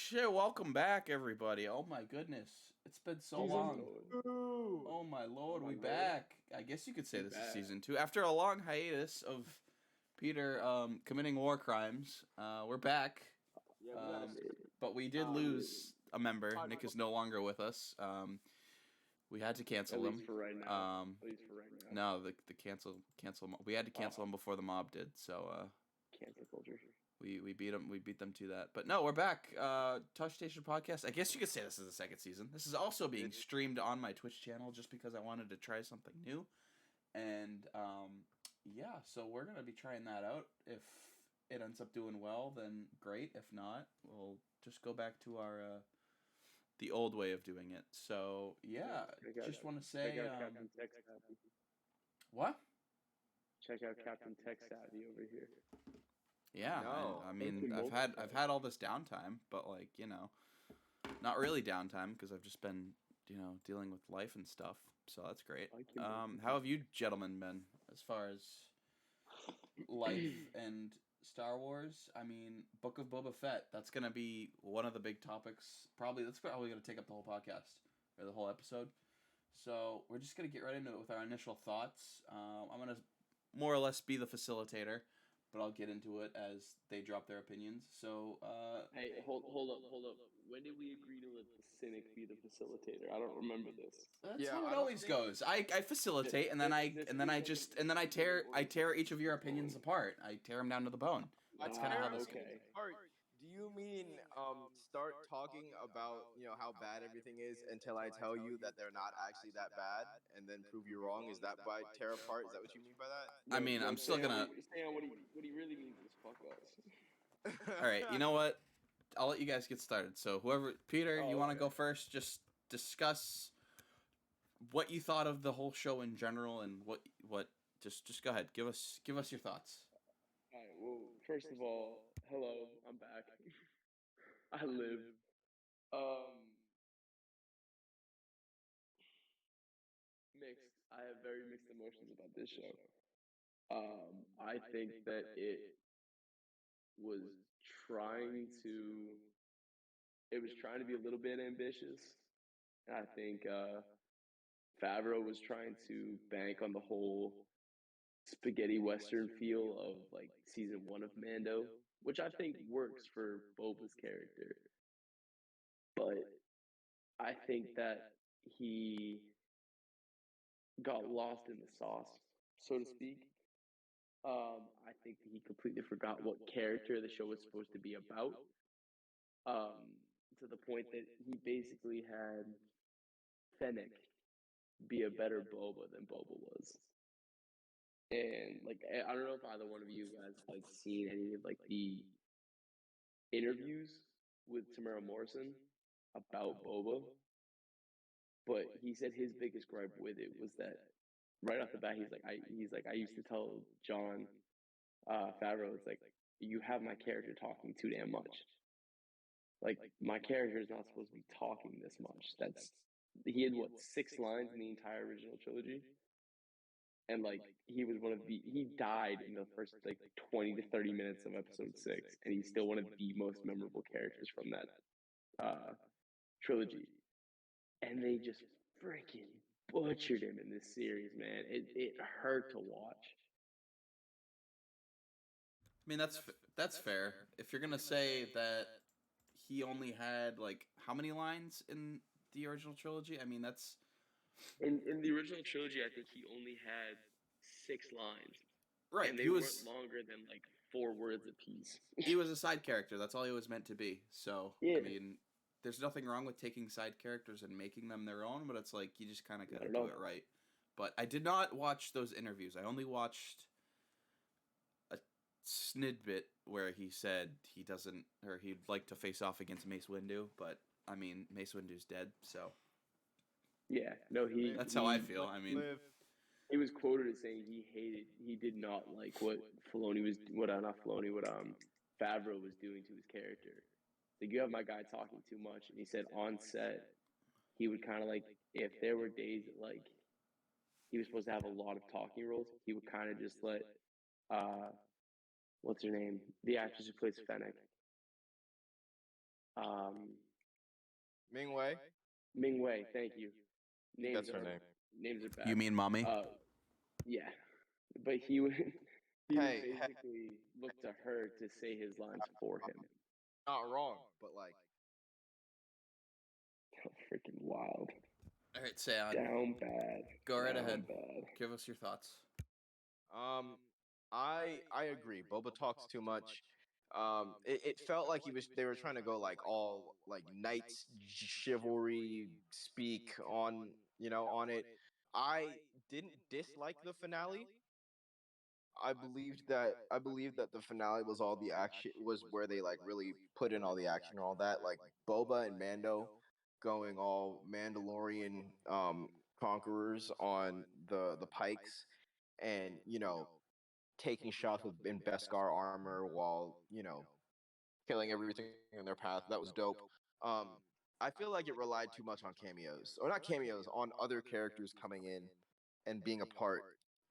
shit, welcome back, everybody. Oh my goodness. It's been so long. Two. Oh my lord, my we lord. back. I guess you could say We this is back. season 2. After a long hiatus of Peter committing war crimes, we're back. Yeah, But we did lose a member. Nick is no longer with us. We had to cancel at him. least for right now. Um, At least for right now. no, the cancel. We had to cancel him before the mob did. So Cancel culture. we beat them. We beat them to that. But no, we're back. Touch Station podcast. I guess you could say this is the second season. This is also being streamed on my Twitch channel just because I wanted to try something new. And yeah, so we're gonna be trying that out. If it ends up doing well, then great. If not, we'll just go back to our the old way of doing it. So yeah, just want to say check out Captain Tech Savvy. what? Check out Captain Tech Savvy over here. Yeah, No. I mean, I've had all this downtime, but like not really downtime because I've just been dealing with life and stuff. So that's great. How have you gentlemen been as far as life and Star Wars? I mean, Book of Boba Fett. That's gonna be one of the big topics. That's probably gonna take up the whole podcast or the whole episode. So we're just gonna get right into it with our initial thoughts. I'm gonna more or less be the facilitator, but I'll get into it as they drop their opinions. So hey, hold up. When did we agree to let the cynic be the facilitator? I don't remember this. that's how it always goes. I facilitate, and then I tear each of your opinions apart. I tear them down to the bone. That's kind of how this goes. Do you mean start talking about how bad everything is until I tell you that they're not actually that bad, and then prove you wrong? Is that by tear apart? Is that what you mean by that? I mean, I'm still gonna. What he really means is fuck us. All right, you know what? I'll let you guys get started. So whoever, Peter, you want to go first? Just discuss what you thought of the whole show in general, and what. Just go ahead. Give us your thoughts. All right. Well, first of all, hello. I'm back. I live. Mixed. I have very mixed emotions about this show. I think that it was trying to. It was trying to be a little bit ambitious. I think Favreau was trying to bank on the whole spaghetti western feel of like season 1 of Mando, which I think works for Boba's character. But I think that he got lost in the sauce, so to speak. I think that he completely forgot what character the show was supposed to be about. To the point that he basically had Fennec be a better Boba than Boba was. And like I don't know if either one of you guys like seen any of like the interviews with Tamara Morrison about Boba, but he said his biggest gripe with it was that right off the bat he's like I used to tell John Favreau, it's like, you have my character talking too damn much. Like my character is not supposed to be talking this much. He had what 6 lines in the entire original trilogy. And like he died in the first like 20 to 30 minutes of episode 6, and he's still one of the most memorable characters from that trilogy. And they just freaking butchered him in this series, man. It hurt to watch. I mean, that's fair. If you're gonna say that he only had like how many lines in the original trilogy? I mean, that's in the original trilogy. I think he only had 6 lines, right. and they weren't longer than like 4 words apiece. He was a side character. That's all he was meant to be. So yeah. I mean, there's nothing wrong with taking side characters and making them their own, but it's like you just kind of gotta do it right. But I did not watch those interviews. I only watched a snidbit where he said he doesn't, or he'd like to face off against Mace Windu, but I mean, Mace Windu's dead, so yeah, no, that's how I feel. I mean, he was quoted as saying he did not like what Favreau was doing to his character. Like, you have my guy talking too much, and he said on set he would kind of like, if there were days that like he was supposed to have a lot of talking roles, he would kind of just let what's her name, the actress who plays Fennec, Um, Ming Wei. Ming Wei, thank you. I think Names that's her are name. names are bad. You mean mommy? Yeah, but he would he would Hey, basically look to her to say his lines for him. not wrong, but like, Freaking wild. All right, Sean. Down bad. Go right Down ahead. bad. Give us your thoughts. I agree. Boba talks too much. It felt like they were trying to go like all like knights chivalry speak on on it. I didn't dislike the finale. I believed that the finale was all the action was where they like really put in all the action and all that. Like Boba and Mando going all Mandalorian conquerors on the pikes, and taking shots with in Beskar armor while killing everything in their path. That was dope. Um, I feel like it relied too much on cameos, or not cameos, on other characters coming in and being a part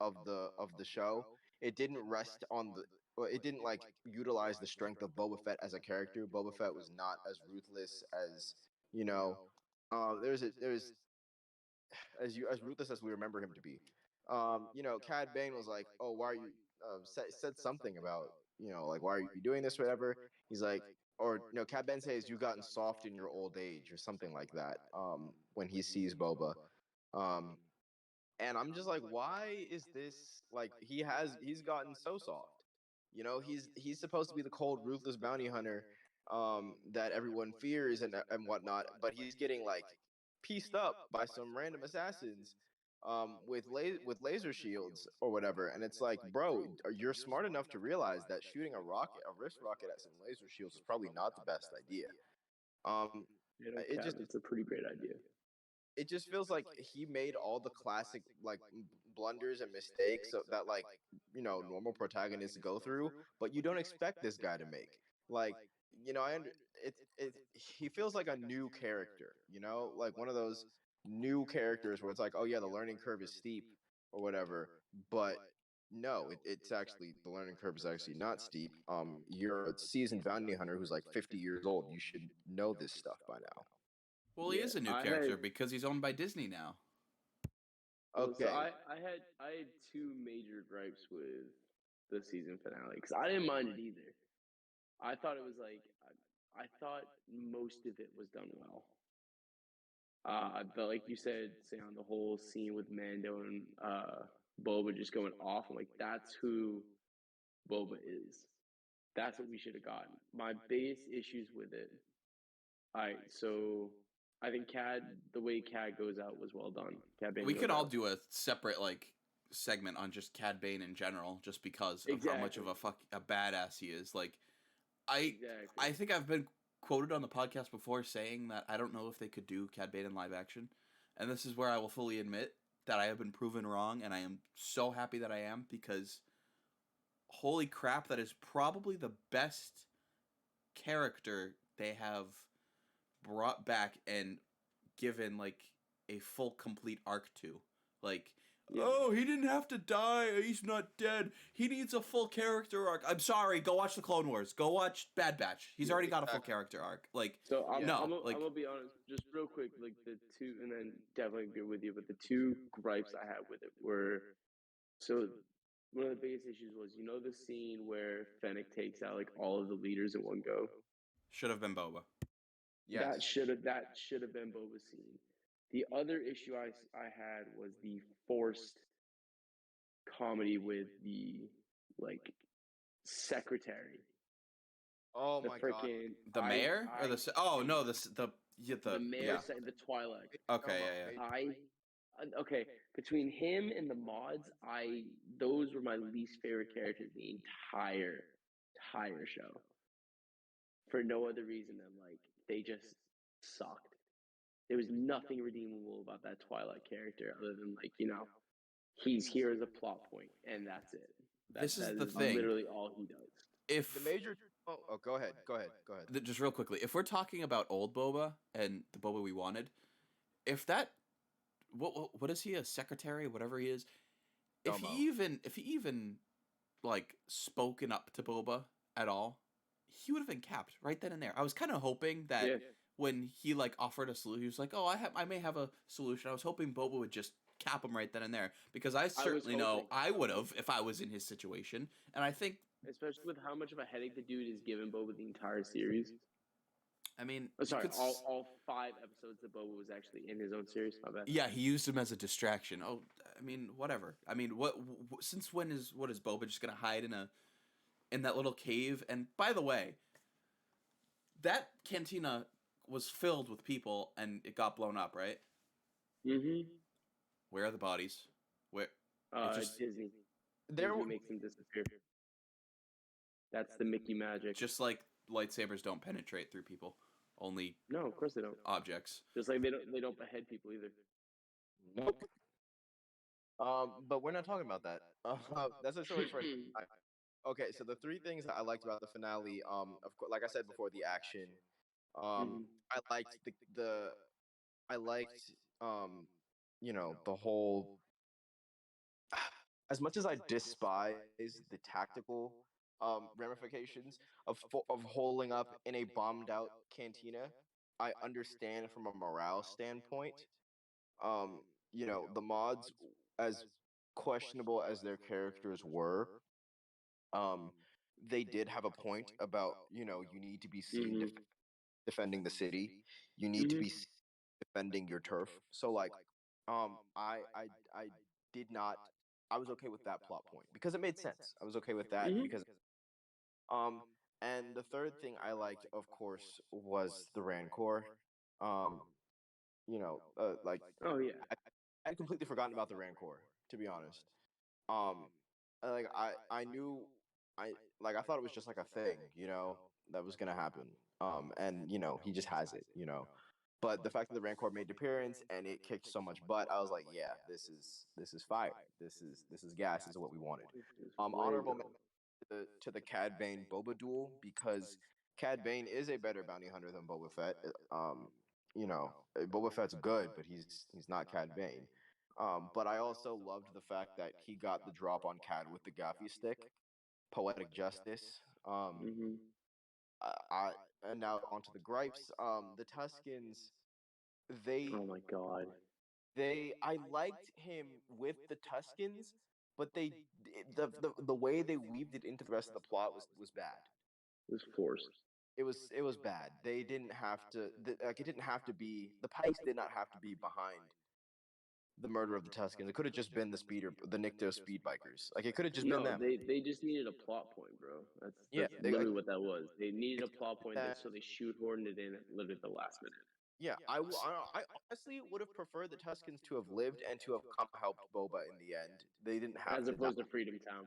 of the show. It didn't rest on the. Well, it didn't like utilize the strength of Boba Fett as a character. Boba Fett was not as ruthless as you know. There's as ruthless as we remember him to be. Cad Bane was like, "Oh, why are you?" Said something about like, "Why are you doing this?" Or whatever. He's like, or Cad Bane says, "You've gotten soft in your old age," or something like that. When he sees Boba, um, and I'm just like, why is this like he's gotten so soft? He's supposed to be the cold, ruthless bounty hunter that everyone fears and whatnot, but he's getting like pieced up by some random assassins with laser shields or whatever. And it's like, bro, you're smart enough to realize that shooting a wrist rocket at some laser shields is probably not the best idea. Um, it just It's a pretty great idea. it just feels like he made all the classic like blunders and mistakes that like normal protagonists go through, but you don't expect this guy to make. Like I he feels like a new character, like one of those new characters where it's like, oh yeah, the learning curve is steep or whatever, but no, it's actually the learning curve is actually not steep. You're a seasoned bounty hunter who's like 50 years old. You should know this stuff by now. Well, he is a new character because he's owned by Disney now. So I had two major gripes with the season finale because I didn't mind it either. I thought it was like I thought most of it was done well. But like you said, say on the whole scene with Mando and Boba just going off, I'm like, that's who Boba is. That's what we should have gotten. My biggest issues with it. All right, so I think the way Cad goes out was well done. Cad Bane We could all out. do a separate segment on just Cad Bane in general, just because of how much of a badass he is. Like, I think I've been quoted on the podcast before saying that I don't know if they could do Cad Bane in live action, and this is where I will fully admit that I have been proven wrong, and I am so happy that I am, because holy crap, that is probably the best character they have brought back and given like a full complete arc to. Like, oh, he didn't have to die, he's not dead, he needs a full character arc. I'm sorry, go watch the Clone Wars, go watch Bad Batch, he's already got a full character arc. Like, so I'm gonna like, be honest, just real quick, like the two, and then definitely agree with you, but the two gripes I had with it were, so one of the biggest issues was, the scene where Fennec takes out like all of the leaders in one go. should have been Boba. Yes. That should have been Boba's scene. The other issue I had was the forced comedy with the like secretary. Oh my god. The mayor or the no, the mayor, the Twi'lek. Okay, yeah. Okay, between him and the mods, those were my least favorite characters in the entire show. For no other reason than like they just sucked. There was nothing redeemable about that Twi'lek character other than like, he's here as a plot point and that's it. This is the thing. Literally all he does. If the major go ahead. Just real quickly, if we're talking about old Boba and the Boba we wanted, if that what is he, a secretary, whatever he is, if he even like spoken up to Boba at all, he would have been capped right then and there. I was kind of hoping that Yeah, when he like offered a solution, he was like, "Oh, I may have a solution." I was hoping Boba would just cap him right then and there because I I was certainly know hoping. I would have if I was in his situation, and I think, Especially with how much of a headache the dude is giving Boba the entire series. I mean, Oh, you sorry, could, all 5 episodes that Boba was actually in his own series. My bad. yeah, he used him as a distraction. Oh, I mean, whatever. I mean, since when is Boba just gonna hide in that little cave? And by the way, that cantina was filled with people and it got blown up, right? Mm-hmm. Where are the bodies? Where it just Disney. There, Disney makes them disappear. That's the Mickey magic. just like lightsabers don't penetrate through people, only No, of course they don't. objects. Just like they don't behead people either. nope. But we're not talking about that. That's a story for another time. Okay, so the three things that I liked about the finale, of course, like I said before, the action. Mhm. I liked the I liked the whole. As much as I despise the tactical ramifications of holding up in a bombed out cantina, I understand from a morale standpoint. Um, the mods, as questionable as their characters were, um, they did have a point about you need to be seen Mhm. defending the city. You need to Mhm. be defending your turf. So like, I did not. I was okay with that plot point because it made sense. I was okay with that Mhm. because um, and the third thing I liked, of course, was the Rancor. Um, like Oh yeah. I, I had completely forgotten about the Rancor, to be honest. Um, like I knew I thought it was just like a thing, that was gonna happen. And he just has it. But the fact that the Rancor made appearance and it kicked so much butt, I was like, yeah, this is fire. This is gas. This is what we wanted. It's Honorable Fuego. to the Cad Bane Boba duel because Cad Bane is a better bounty hunter than Boba Fett. Boba Fett's good, but he's not Cad Bane. But I also loved the fact that he got the drop on Cad with the gaffy stick, poetic justice. Mhm. I and now onto the gripes. The Tuscans, they Oh my god. I liked him with the Tuscans, but the way they weaved it into the rest of the plot was bad. It was forced. It was bad. They didn't have to like it didn't have to be the Pikes did not have to be behind the murder of the Tuscans. It could have just been the Nicto speed bikers. Like it could have just been No, them. they just needed a plot point, bro. Yeah, That's they like literally what that was. They needed a plot point that. that so they shoehorned it in literally at the last minute. Yeah, I honestly would have preferred the Tuscans to have lived and to have come helped Boba in the end. They didn't have As to die. opposed to Freedom Town.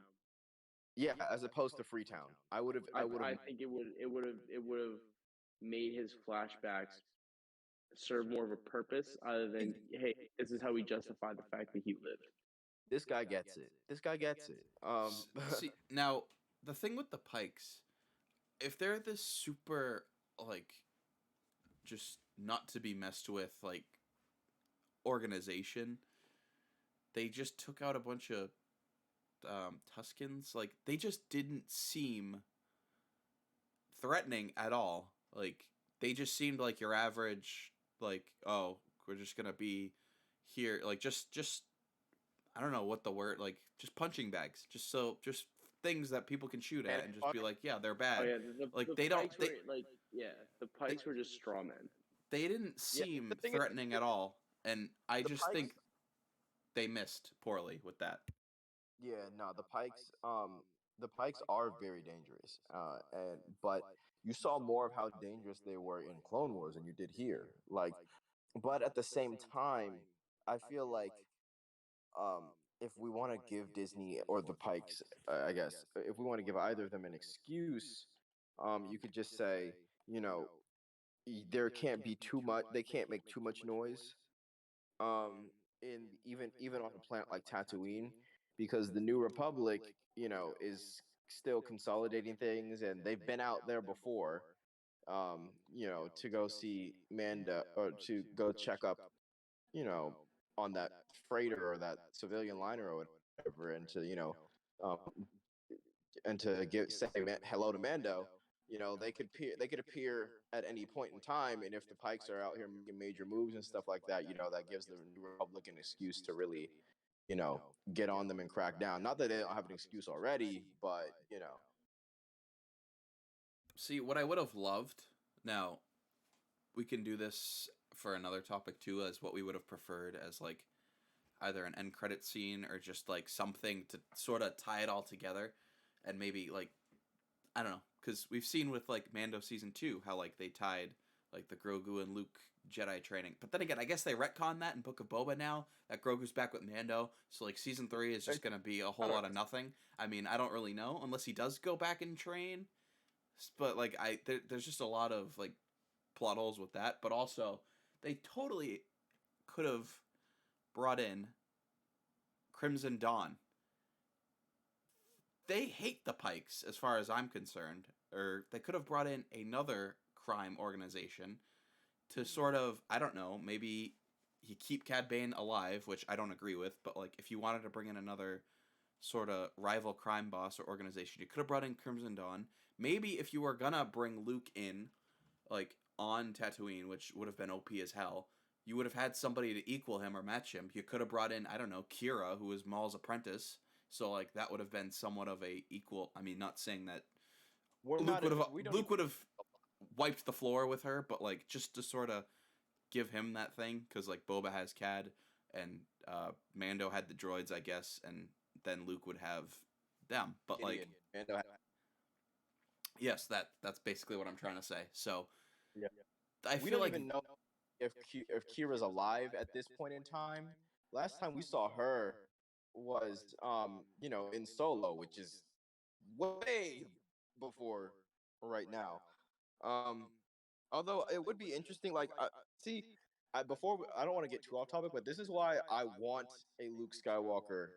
Yeah, as opposed to Freetown. I would have. I think it would have made his flashbacks serve more of a purpose other than hey, this is how we justify the fact that he lived. This guy gets it. This guy gets it. See, now the thing with the Pikes, if they're this super like just not to be messed with like organization, they just took out a bunch of Tuscans. Like they just didn't seem threatening at all. Like they just seemed like your average. Like, oh, we're just gonna be here. Like just I don't know what the word, like just punching bags. Just things that people can shoot at and and just be like, yeah, they're bad. Oh yeah, Like the they don't Pikes were like yeah, the Pikes were just straw men. they didn't yeah, the seem thing is, threatening at all, and I the just Pikes. think they missed poorly with that. Yeah, no, the Pikes are very dangerous. And but you saw more of how dangerous they were in Clone Wars than you did here. Like, but at the same time, I feel like um, if we want to give Disney or the Pikes, I guess, if we want to give either of them an excuse, you could just say, you know, there can't be too much. They can't make too much noise. In even on a planet like Tatooine, because the New Republic, is still consolidating things, and they've been out there before. To go see Manda or to go check up, you know, on that freighter or that civilian liner or whatever, um, and to give say hello to Mando. they could appear at any point in time, and if the Pikes are out here making major moves and stuff like that, that gives the New Republic an excuse to really, get on them and crack down. Not that they don't have an excuse already, but See, what I would have loved. Now, we can do this for another topic too, as what we would have preferred as like either an end credit scene or just like something to sort of tie it all together, and maybe like I don't know, because we've seen with like Mando season 2 how like they tied like the Grogu and Luke Jedi training, but then again, I guess they retcon that in Book of Boba now that Grogu's back with Mando, so like season 3 is just gonna be a whole lot of nothing. I mean, I don't really know unless he does go back and train, but like there's just a lot of like plot holes with that, but also they totally could have brought in Crimson Dawn. They hate the Pikes, as far as I'm concerned, or they could have brought in another crime organization to sort of, I don't know, maybe you keep Cad Bane alive, which I don't agree with, but like if you wanted to bring in another sort of rival crime boss or organization, you could have brought in Crimson Dawn. Maybe if you were gonna bring Luke in, like on Tatooine, which would have been OP as hell, you would have had somebody to equal him or match him. You could have brought in, I don't know, Kira, who was Maul's apprentice. So like that would have been somewhat of a equal. I mean, not saying that Luke would have wiped the floor with her, but like just to sort of give him that thing, because like Boba has Cad and Mando had the droids, I guess, and then Luke would have them. But like, Mando yes, that's basically what I'm trying to say. So yeah, I we feel don't like even know if Kira's alive at this point in time. Last time we saw her was in Solo, which is way before right now. Although it would be interesting, like see, I don't want to get too off topic, but this is why I want a Luke Skywalker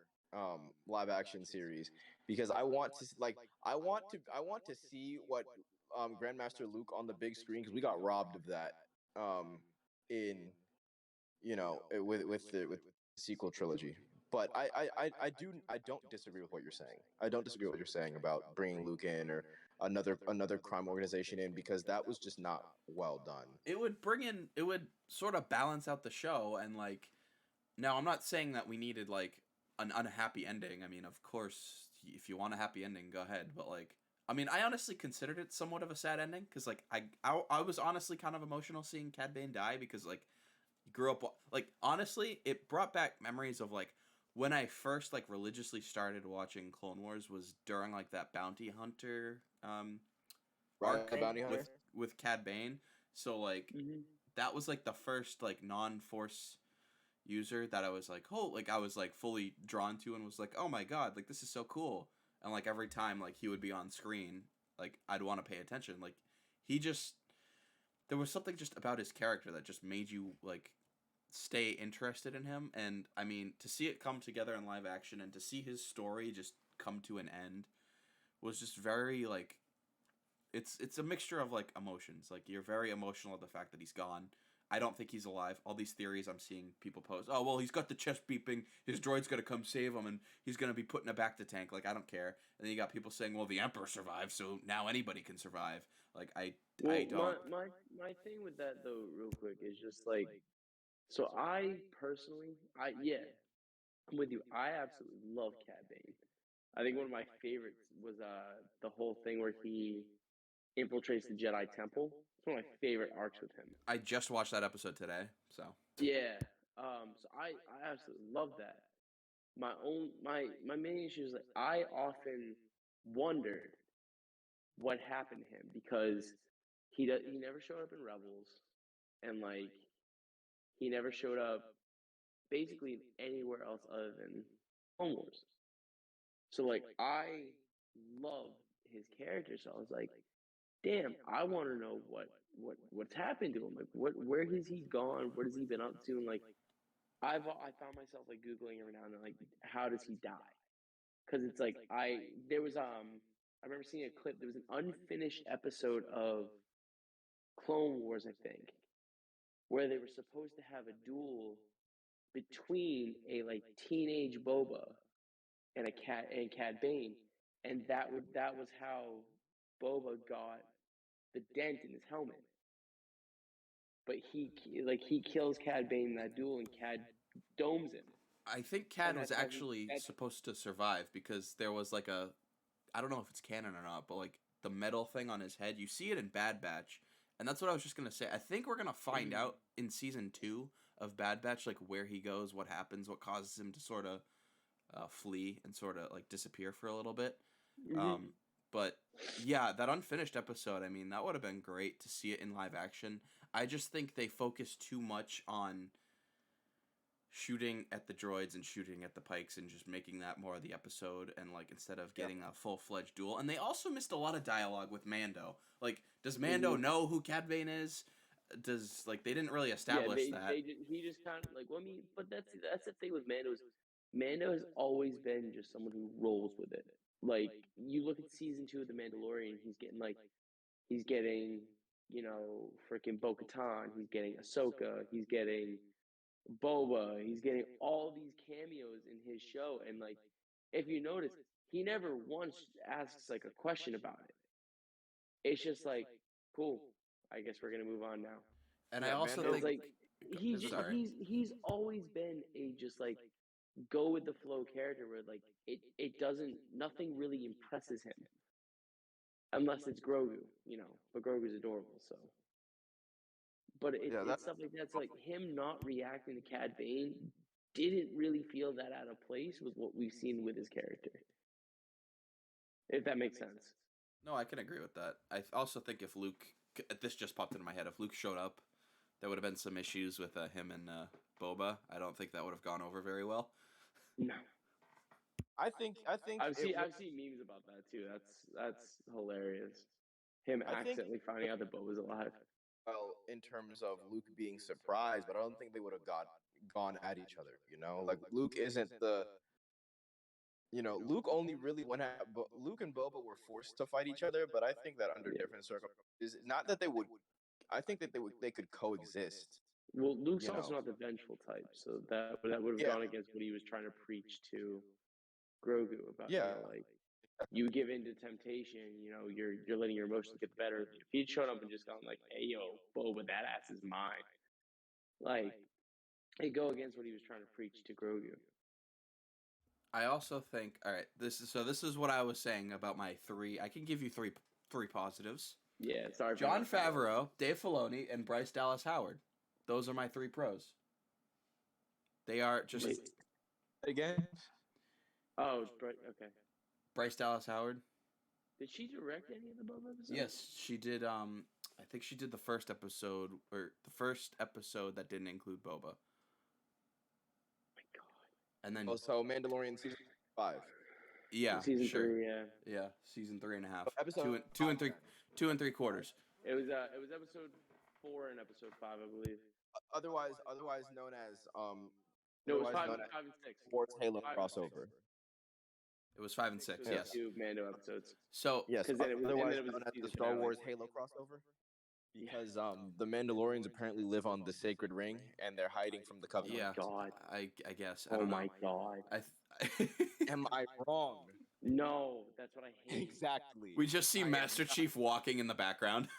live action series, because I want to see what Grandmaster Luke on the big screen, because we got robbed of that in with the sequel trilogy. But I don't disagree with what you're saying. I don't disagree with what you're saying about bringing Luke in, or another crime organization in, because that was just not well done. It would sort of balance out the show, and like, now I'm not saying that we needed like an unhappy ending. I mean, of course, if you want a happy ending, go ahead. But like, I mean, I honestly considered it somewhat of a sad ending, because like I was honestly kind of emotional seeing Cad Bane die, because like he grew up, like honestly it brought back memories of like when I first like religiously started watching Clone Wars was during like that bounty hunter arc Bounty Hunter with Cad Bane. So like that was like the first like non-force user that I was like, oh, like I was like fully drawn to, and was like, oh my god, like this is so cool. And like every time like he would be on screen, like I'd want to pay attention. Like he just, there was something just about his character that just made you like stay interested in him. And I mean, to see it come together in live action and to see his story just come to an end was just very like, it's a mixture of like emotions. Like you're very emotional at the fact that he's gone. I don't think he's alive. All these theories I'm seeing people post. Oh well, he's got the chest beeping. His droid's gonna come save him, and he's gonna be put in a back to tank. Like I don't care. And then you got people saying, well, the Emperor survived, so now anybody can survive. Like I don't. My thing with that though, real quick, is just like, so I personally, I'm with you. I absolutely love Cad Bane. I think one of my favorites was the whole thing where he infiltrates the Jedi Temple. It's one of my favorite arcs with him. I just watched that episode today, so yeah. So I absolutely love that. My main issue is like I often wondered what happened to him, because he never showed up in Rebels, and like he never showed up basically anywhere else other than Clone Wars. So like I love his character, so I was like, damn, I want to know what's happened to him. Like where has he gone? What has he been up to? And like I found myself like googling every now and then, like, how does he die? Because it's like I remember seeing a clip. There was an unfinished episode of Clone Wars, I think, where they were supposed to have a duel between a like teenage Boba and Cad Bane, and that was how Boba got the dent in his helmet. But he kills Cad Bane in that duel, and Cad domes him. I think Cad was actually supposed to survive because there was like a, I don't know if it's canon or not, but like the metal thing on his head, you see it in Bad Batch, and that's what I was just gonna say. I think we're gonna find out in season 2 of Bad Batch, like where he goes, what happens, what causes him to sort of flee and sort of like disappear for a little bit. But yeah, that unfinished episode, I mean, that would have been great to see it in live action. I just think they focus too much on shooting at the droids and shooting at the pikes and just making that more of the episode, and like instead of getting a full-fledged duel. And they also missed a lot of dialogue with Mando. Like, does Mando know who Cad Bane is? Does, like, they didn't really establish that. He just kind of like, well, I mean, but that's the thing with Mando is Mando has always been just someone who rolls with it. Like, you look at season 2 of The Mandalorian, he's getting, you know, freaking Bo-Katan, he's getting Ahsoka, he's getting Boba, he's getting all these cameos in his show, and like, if you notice, he never once asks like a question about it. It's just like, cool, I guess we're gonna move on now. And I also think like he's always been a just like go with the flow character where like it doesn't, nothing really impresses him unless it's Grogu, you know, but Grogu's adorable, so. But it's stuff like that. It's like him not reacting to Cad Bane didn't really feel that out of place with what we've seen with his character. If that makes sense. No, I can agree with that. I also think if Luke, this just popped into my head, if Luke showed up, there would have been some issues with him and Boba. I don't think that would have gone over very well. No. I think I've seen memes about that too. That's hilarious. Him accidentally finding out that Boba's alive. Well, in terms of Luke being surprised, but I don't think they would have gone at each other. You know, like Luke isn't the. You know, Luke only really went at. Luke and Boba were forced to fight each other, but I think that under different circumstances, not that they would. I think that they could coexist. Well, Luke's also not the vengeful type, so that would have gone against what he was trying to preach to Grogu about. You know, like, you give in to temptation, you know, you're letting your emotions get the better. If he'd shown up and just gone like, "Hey, yo, Boba, that ass is mine," like, it'd go against what he was trying to preach to Grogu. I also think, all right, this is what I was saying about my 3. I can give you three positives. Yeah, sorry. Jon Favreau, Dave Filoni, and Bryce Dallas Howard. Those are my 3 pros. They are just again. Oh, okay. Bryce Dallas Howard. Did she direct any of the Boba episodes? Yes, she did. I think she did the first episode that didn't include Boba. And then so Mandalorian season 5. Yeah, season 3, yeah, season 3.5. Episode 2 and 3/4. It was episode 4 and episode 5, I believe. Otherwise known as No, it was 5 and 6. Sports Halo crossover. It was 5 and 6. Yes. 2 Mando episodes. So yes, then it was known as the Star Wars Halo crossover. Because the Mandalorians apparently live on the Sacred Ring, and they're hiding from the Covenant. Yeah, God. I guess. I don't know. My God. Am I wrong? No, that's what I hate. Exactly. We just see Master Chief walking in the background.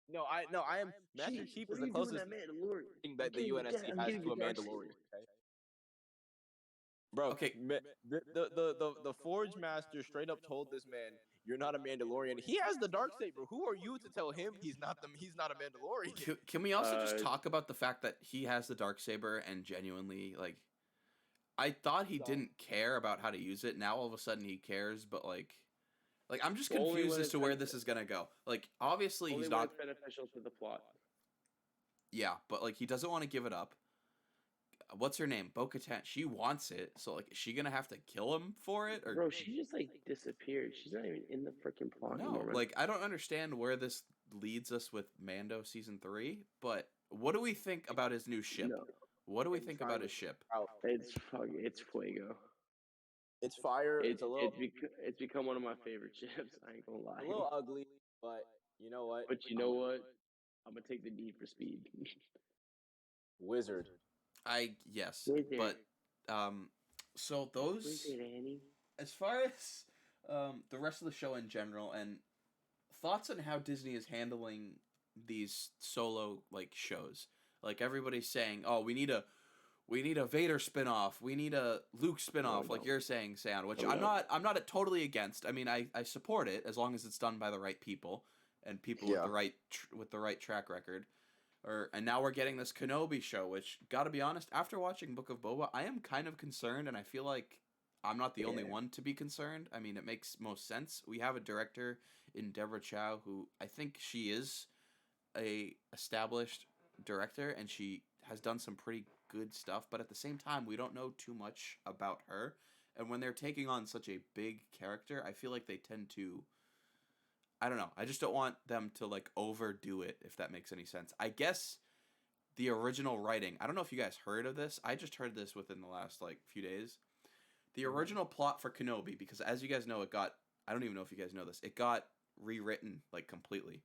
No, I am. Master Chief is the closest thing that the UNSC has to a Mandalorian. Okay? Bro, okay. The Forge Master straight up told this man, "You're not a Mandalorian." He has the Darksaber. Who are you to tell him he's not a Mandalorian? Can we also just talk about the fact that he has the Darksaber and genuinely, like, I thought he didn't care about how to use it. Now all of a sudden he cares, but like I'm just confused as to where this is gonna go. Like, obviously he's not beneficial to the plot. Yeah, but like he doesn't want to give it up. What's her name? Bo-Katan. She wants it, so like, is she gonna have to kill him for it? Or bro, she just like disappeared. She's not even in the freaking plot anymore. Like, I don't understand where this leads us with Mando season 3. But what do we think about his new ship? No. What do we think about his ship? It's fuego. It's fire. It's become one of my favorite ships. I ain't gonna lie. A little ugly, but you know what? I'm gonna take the Need for Speed. Wizard. Yes, but so those, as far as the rest of the show in general, and thoughts on how Disney is handling these solo like shows. Like everybody's saying, "Oh, we need a Vader spin-off. We need a Luke spin-off," like you're saying, Sam, which I'm not totally against. I mean, I support it as long as it's done by the right people and people with the right track record. And now we're getting this Kenobi show, which, gotta be honest, after watching Book of Boba, I am kind of concerned, and I feel like I'm not the only one to be concerned. I mean, it makes most sense. We have a director in Deborah Chow who I think she is a established director, and she has done some pretty good stuff, but at the same time, we don't know too much about her. And when they're taking on such a big character, I feel like they tend to, I don't know. I just don't want them to like overdo it, if that makes any sense. I guess the original writing, I don't know if you guys heard of this. I just heard this within the last like few days. The original plot for Kenobi, because as you guys know, I don't even know if you guys know this, it got rewritten like completely.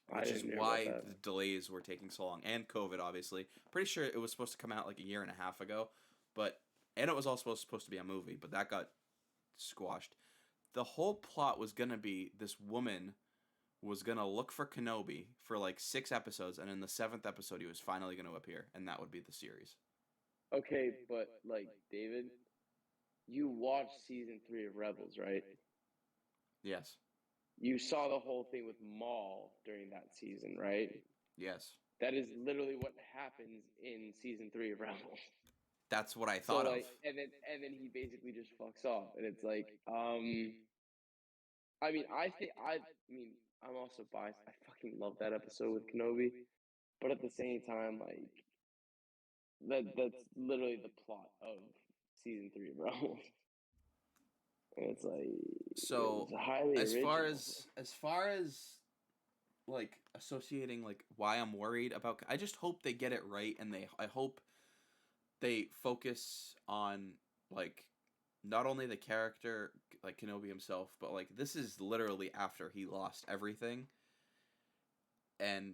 Which is why the delays were taking so long. And COVID, obviously. Pretty sure it was supposed to come out like a year and a half ago. And it was also supposed to be a movie, but that got squashed. The whole plot was going to be this woman was going to look for Kenobi for like 6 episodes, and in the 7th episode, he was finally going to appear, and that would be the series. Okay, but like, David, you watched season 3 of Rebels, right? Yes. You saw the whole thing with Maul during that season, right? Yes. That is literally what happens in season 3 of Rebels. That's what I thought of. And then he basically just fucks off, and it's like, I mean, I'm also biased. I fucking love that episode with Kenobi, but at the same time, like that's literally the plot of season 3 of Rebels. And it's like, so highly as original. far as like associating like why I'm worried about, I just hope they get it right, and I hope they focus on like not only the character like Kenobi himself, but like this is literally after he lost everything, and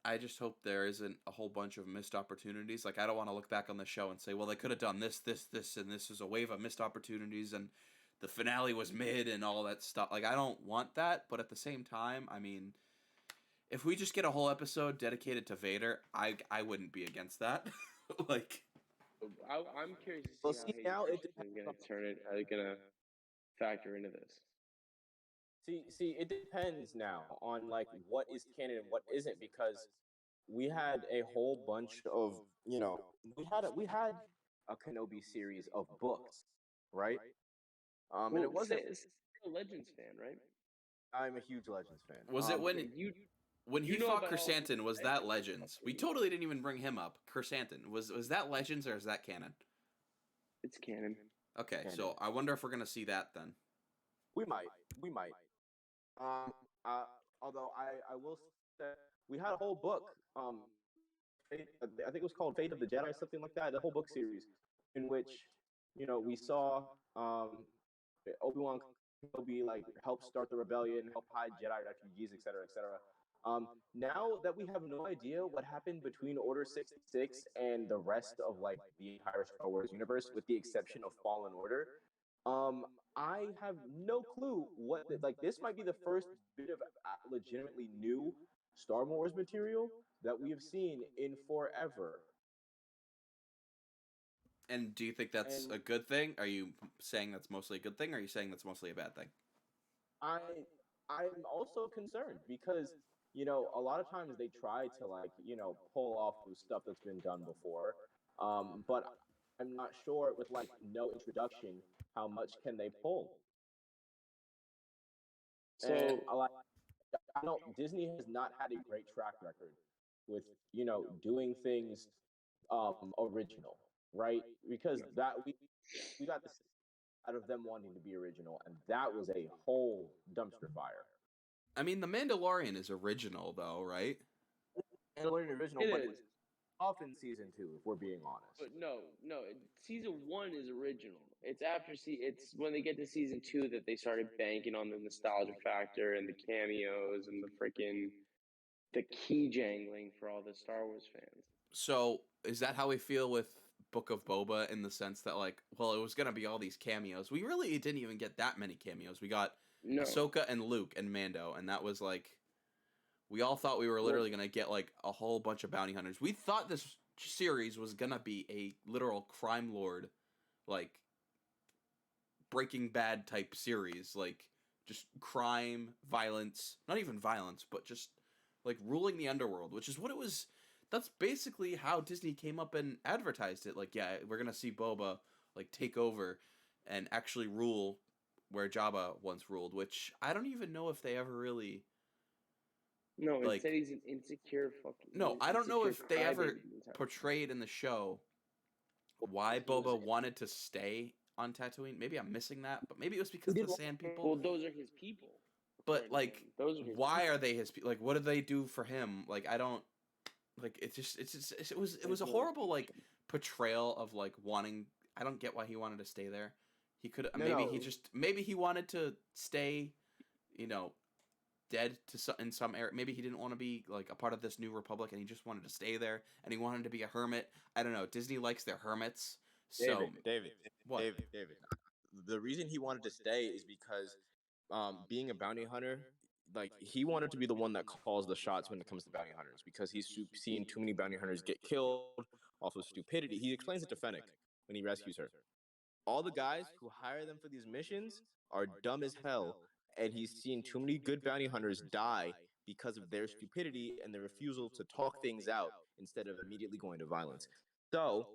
I just hope there isn't a whole bunch of missed opportunities. Like, I don't want to look back on the show and say, well, they could have done this, and this is a wave of missed opportunities, and the finale was mid and all that stuff. Like, I don't want that, but at the same time, I mean, if we just get a whole episode dedicated to Vader, I wouldn't be against that. Like, I'm curious to see how Hayden is gonna factor into this. See, it depends now on like what is canon and what isn't, because we had a whole bunch of, we had a Kenobi series of books, right? And it wasn't. You're a Legends fan, right? I'm a huge Legends fan. Was it when he fought Chrysanthemum? Was that Legends? We totally didn't even bring him up. Chrysanthemum, was that Legends or is that canon? It's canon. Okay, so I wonder if we're gonna see that then. We might. Although I will say we had a whole book. I think it was called Fate of the Jedi, something like that. The whole book series, in which we saw Obi-Wan Kenobi like help start the rebellion, help hide Jedi refugees, etc., etc. Now that we have no idea what happened between Order 66 and the rest of like the entire Star Wars universe, with the exception of Fallen Order, I have no clue this might be the first bit of legitimately new Star Wars material that we have seen in forever. And do you think that's a good thing? Are you saying that's mostly a good thing, or are you saying that's mostly a bad thing? I'm also concerned because a lot of times they try to pull off the stuff that's been done before, but I'm not sure with like no introduction how much can they pull. So I know Disney has not had a great track record with doing things original, right? Because that we got this out of them wanting to be original, and that was a whole dumpster fire. I mean, The Mandalorian is original, though, right? Mandalorian original, but it is off in season 2, if we're being honest. But no, season 1 is original. It's it's when they get to season 2 that they started banking on the nostalgia factor and the cameos and the key jangling for all the Star Wars fans. So is that how we feel with Book of Boba, in the sense that like, well, it was gonna be all these cameos? We really didn't even get that many cameos. We got No. Ahsoka and Luke and Mando, and that was like, we all thought we were literally gonna get like a whole bunch of bounty hunters. We thought this series was gonna be a literal crime lord, like Breaking Bad type series, like just crime, violence, not even violence, but just like ruling the underworld, which is what it was. That's basically how Disney came up and advertised it. Like, yeah, we're gonna see Boba like take over and actually rule where Jabba once ruled, which I don't even know if they ever really. No, Like, instead he's an insecure fucking. No, I don't know if they ever the portrayed in the show why Boba wanted to stay on Tatooine. Maybe I'm missing that, but maybe it was because of the Sand People. Well, those are his people. But like, why are they his people? Like, what did they do for him? Like, I don't. Like, it was a horrible like portrayal of like wanting. I don't get why he wanted to stay there. He could maybe he wanted to stay, you know, dead in some area. Maybe he didn't want to be like a part of this new republic, and he just wanted to stay there, and he wanted to be a hermit. I don't know. Disney likes their hermits. So David, what? David. The reason he wanted to stay is because, being a bounty hunter, like he wanted to be the one that calls the shots when it comes to bounty hunters because he's seen too many bounty hunters get killed off of stupidity. He explains it to Fennec when he rescues her. All the guys who hire them for these missions are dumb as hell, and he's seen too many good bounty hunters die because of their stupidity and their refusal to talk things out instead of immediately going to violence. So,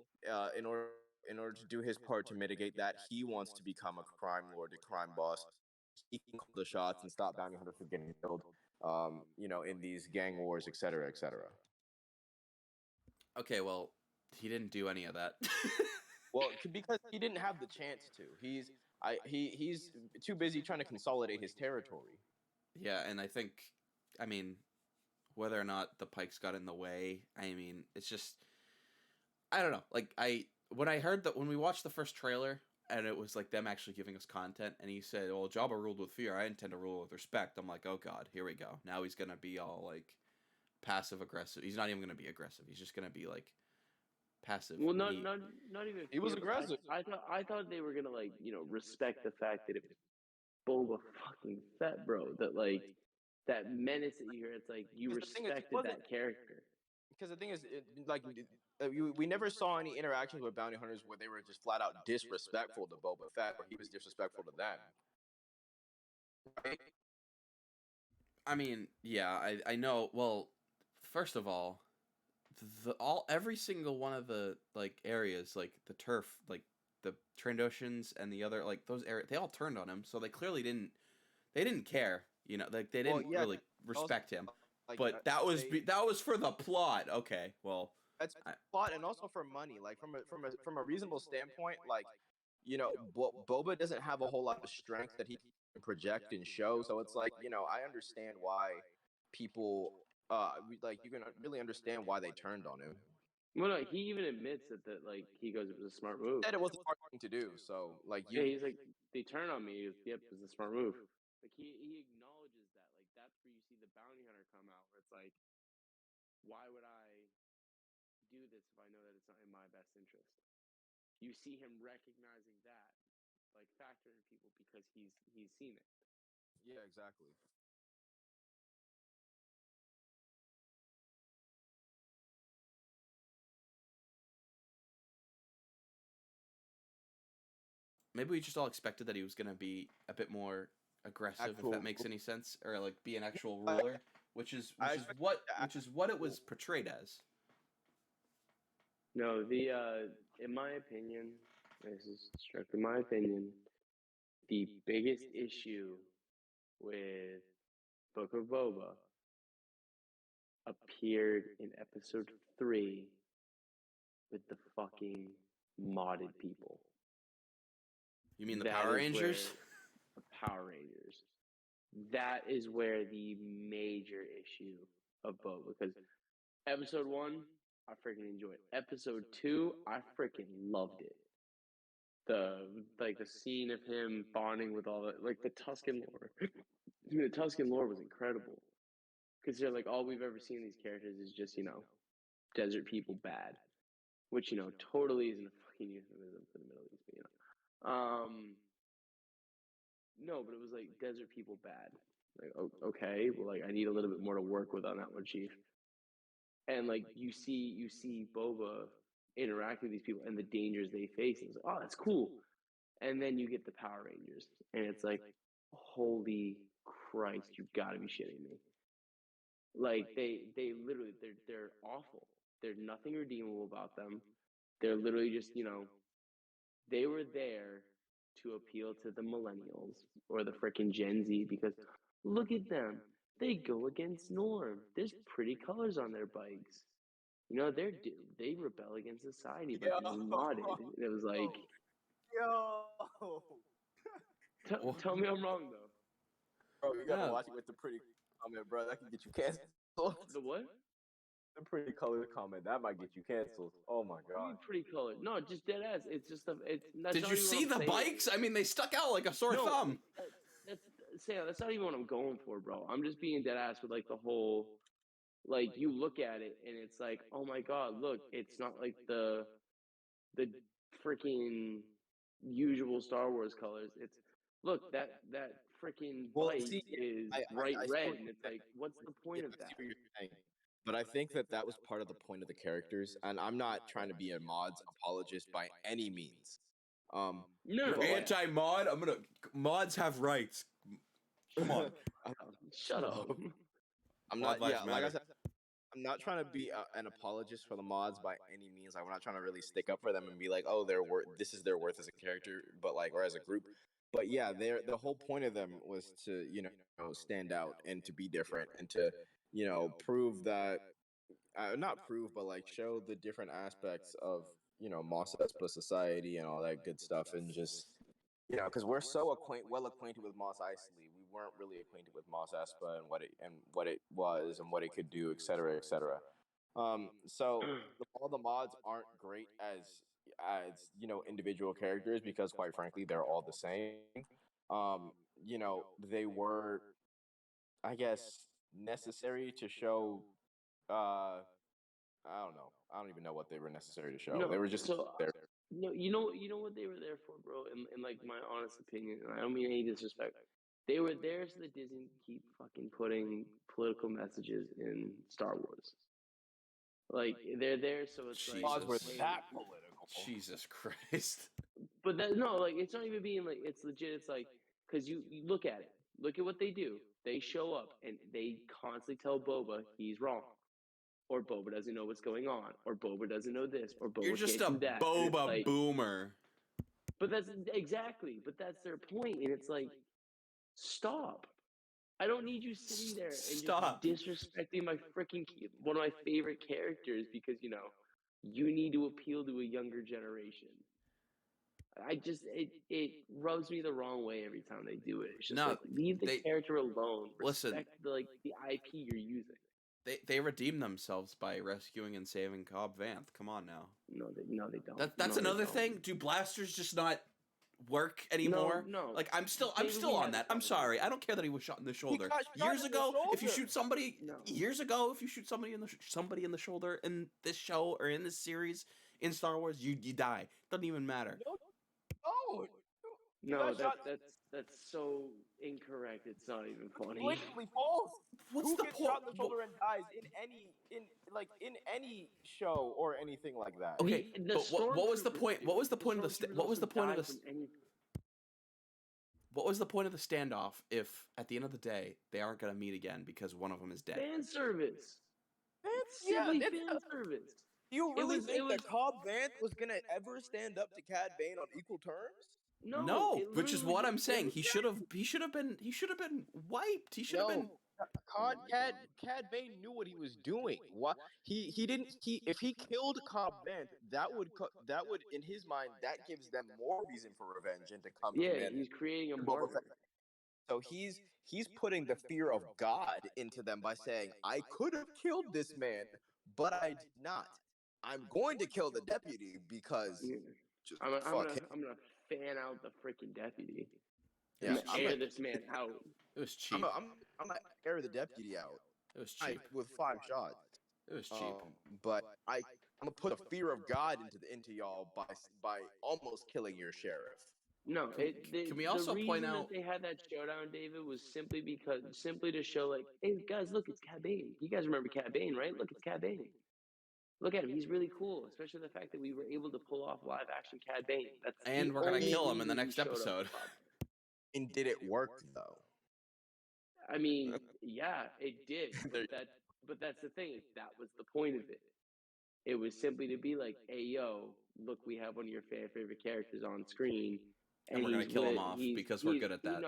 in order to do his part to mitigate that, he wants to become a crime lord, a crime boss. He can call the shots and stop bounty hunters from getting killed, in these gang wars, etc., etc. Okay, well, he didn't do any of that. Well, because he didn't have the chance to. He's too busy trying to consolidate his territory. Yeah, and I mean, whether or not the Pikes got in the way, I mean, it's just, I don't know. Like, when I heard that, when we watched the first trailer, and it was like them actually giving us content, and he said, well, Jabba ruled with fear, I intend to rule with respect. I'm like, oh god, here we go. Now he's gonna be all like passive aggressive. He's not even gonna be aggressive. He's just gonna be like passive. Well, not even. He was aggressive. I thought they were gonna like respect the fact that it was Boba fucking Fett, bro. That like that menace that you hear. It's like you respected that character. Because the thing is, we never saw any interactions with bounty hunters where they were just flat out disrespectful to Boba Fett, or he was disrespectful to them. Right? I mean, yeah, I know. Well, first of all, every single one of the like areas, like the turf, like the Trandoshans and the other like those areas, they all turned on him. So they clearly didn't care. Like they didn't really respect him. But that was for the plot. Okay, well, that's plot and also for money. Like from a reasonable standpoint, like Boba doesn't have a whole lot of strength that he can project and show. So it's like I understand why people you can really understand why they turned on him. Well, no, he even admits that like he goes, it was a smart move. Said it was a smart thing to do. So like he's like, they turn on me. Yep, it was a smart move. Like he acknowledges that. Like that's where you see the bounty hunter come out, where it's like, why would I do this if I know that it's not in my best interest? You see him recognizing that like factor in people because he's seen it. Yeah, exactly. Maybe we just all expected that he was gonna be a bit more aggressive, if that makes any sense, or like be an actual ruler, which is what it was portrayed as. No, in my opinion, this is strictly my opinion, the biggest issue with Book of Boba appeared in episode 3 with the fucking modded people. You mean the Power Rangers? The Power Rangers. That is where the major issue of Boba, because episode 1, I freaking enjoyed. Episode 2, I freaking loved it. The scene of him bonding with all the Tusken lore. The Tusken lore was incredible. Because they're like, all we've ever seen these characters is just, desert people bad. Which, totally isn't a fucking euphemism for the Middle East, but No, but it was like desert people bad. Like, okay, well, like I need a little bit more to work with on that one, Chief. And like you see Boba interact with these people and the dangers they face. And it's like, oh, that's cool. And then you get the Power Rangers, and it's like, holy Christ, you gotta be shitting me. Like they literally they're awful. There's nothing redeemable about them. They're literally just, they were there to appeal to the millennials or the freaking Gen Z because look at them. They go against norm. There's pretty colors on their bikes. They rebel against society by Yo, being modded. And it was like, yo, tell me I'm wrong though. bro, you gotta Yeah. watch it with the pretty comment, bro. That can get you canceled. The what? The pretty color comment that might get you canceled. Oh my What do you god. mean pretty color? No, just dead ass. It's just it's. That's Did not you even what see I'm the saying. bikes? I mean, they stuck out like a sore No, thumb. that's not even what I'm going for, bro. I'm just being dead ass with like the whole, like you look at it and it's like, oh my god, look, it's not like the freaking usual Star Wars colors. It's look that freaking Well, bike see, is I bright see red, what and you're it's like, what's the point yeah, of I see that? what you're saying. But I think that that was part of the point of the characters, and I'm not trying to be a mods apologist by any means. No, You're but like, anti-mod. Mods have rights. Come on. shut up. I'm Mod not. lives Yeah, like I matter. said, I'm not trying to be an apologist for the mods by any means. Like, we're not trying to really stick up for them and be like, oh, they're worth. This is their worth as a character, but like, or as a group. But yeah, the whole point of them was to stand out and to be different and to prove that not prove, but like show the different aspects of Mos Espa society and all that good stuff, and just because we're so well acquainted with Mos Eisley, we weren't really acquainted with Mos Espa and what it was and what it could do, et cetera, et cetera. So all the mods aren't great as individual characters because quite frankly they're all the same. They were, I guess, necessary to show. I don't know. I don't even know what they were necessary to show. No, They were just so there. no, you know what they were there for, bro. In like my honest opinion, and I don't mean any disrespect. They were there so that Disney could keep fucking putting political messages in Star Wars. Like they're there, so it's like, Mods were Jesus. hey, that political. Jesus Christ. but that no, like it's not even being like it's legit. It's like because you look at it, look at what they do. They show up and they constantly tell Boba he's wrong, or Boba doesn't know what's going on, or Boba doesn't know this, or You're Boba just can't a do that. And it's boba like, boomer. but that's exactly, but that's their point, and it's like, stop. I don't need you sitting there and just Stop. disrespecting my freaking one of my favorite characters because you need to appeal to a younger generation. It rubs me the wrong way every time they do it. It's just No, like leave the they character alone. listen. Respect the IP you're using. They redeem themselves by rescuing and saving Cobb Vanth. Come on now. No, they don't. That's No, they another don't. thing. Do blasters just not work anymore? No. Like I'm still Maybe we on had that. this I'm sorry. I don't care that he was shot in the shoulder. got shot Years in the ago, if you shoulder. shoot somebody No. years ago, if you shoot somebody in the shoulder in this show or in this series in Star Wars, you die. Doesn't even matter. No, No, got shot- that's so incorrect. It's not even funny. blatantly false. What's Who the gets point? shot in the shoulder and dies in any show or anything like that? Okay, The but what was the stormtroopers point? do. What was the point of the stormtroopers what was the also point of die the from any- what was the point of the standoff if at the end of the day they aren't gonna meet again because one of them is dead? fan service? Yeah, Simply it's fan service. Do you really was- think it that was- Cobb Vanth was gonna ever stand up to Cad Bane on equal terms? No, it which is literally what I'm was- saying. it He was- should have been wiped. He should have been. Cad Bane knew what he was doing. What he didn't he if he killed Cobb Vanth, that would in his mind that gives them more reason for revenge and to come to Yeah, Mandalore. he's creating a Boba martyr. Fett. So he's putting the fear of God into them by saying, I could have killed this man, but I did not. I'm going to kill the deputy because Yeah. just I'm fuck him. gonna fan out the freaking deputy. Yeah, I'm gonna air this man out. It was cheap. I'm gonna air the deputy out It was cheap. with 5 shots. It was cheap. But I'm gonna put the fear of God into y'all by almost killing your sheriff. No, Can we the also point reason that out? they had that showdown, David, was simply to show like, hey guys, look, it's Cad Bane. You guys remember Cad Bane, right? Look, it's Cad Bane. Look at him, he's really cool. Especially the fact that we were able to pull off live action Cad Bane. That's the And we're gonna only kill him in the reason he next showed up episode. with Bob. And did it work though? I mean, yeah, it did, but that's the thing. That was the point of it. It was simply to be like, hey, yo, look, we have one of your favorite characters on screen, And we're gonna kill him off because we're good at that.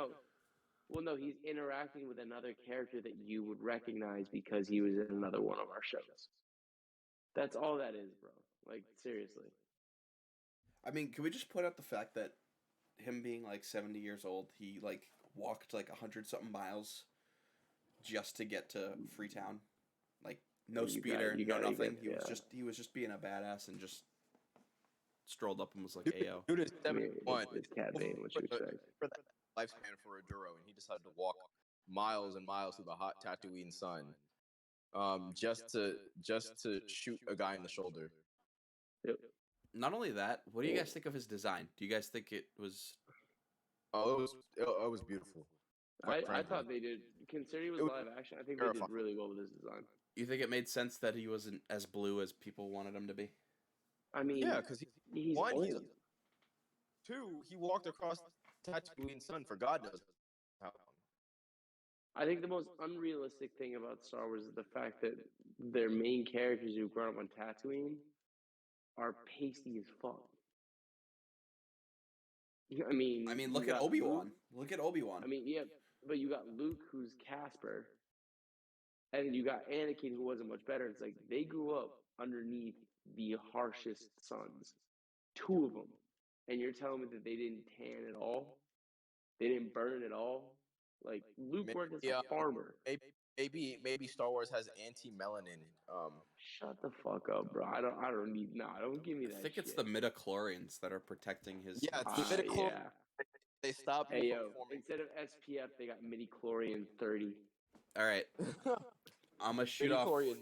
Well, no, he's interacting with another character that you would recognize because he was in another one of our shows. That's all that is, bro. Like, seriously. I mean, can we just point out the fact that him being like 70 years old, he like walked like 100-something miles just to get to Freetown, like no speeder, no nothing. He was just being a badass and just strolled up and was like, "Ayo." Dude is 71. It's Cad Bane, what you expect? For that lifespan for a Duro, and he decided to walk miles and miles through the hot Tatooine sun, just to shoot a guy in the shoulder. Yep. Not only that, what do you guys think of his design? Do you guys think it was? Oh, it was beautiful. I thought they did. Considering it was live action, I think they did really well with his design. You think it made sense that he wasn't as blue as people wanted him to be? I mean, yeah, because he's old. Two, he walked across Tatooine sun for God knows how long. I think the most unrealistic thing about Star Wars is the fact that their main characters who've grown up on Tatooine are pasty as fuck. I mean, look at Obi-Wan. Look at Obi-Wan. I mean, yeah, but you got Luke, who's Casper, and you got Anakin, who wasn't much better. It's like they grew up underneath the harshest suns, two of them, and you're telling me that they didn't tan at all, they didn't burn at all. Like Luke worked as a farmer. Maybe Star Wars has anti-melanin. Shut the fuck up, bro. I don't need. Nah, don't give me that. I think it's shit. the midichlorians that are protecting his. Yeah, it's the midichlorians. Yeah. They stop you Hey from yo, forming. instead of SPF, they got midichlorian 30. All right, I'm gonna shoot off a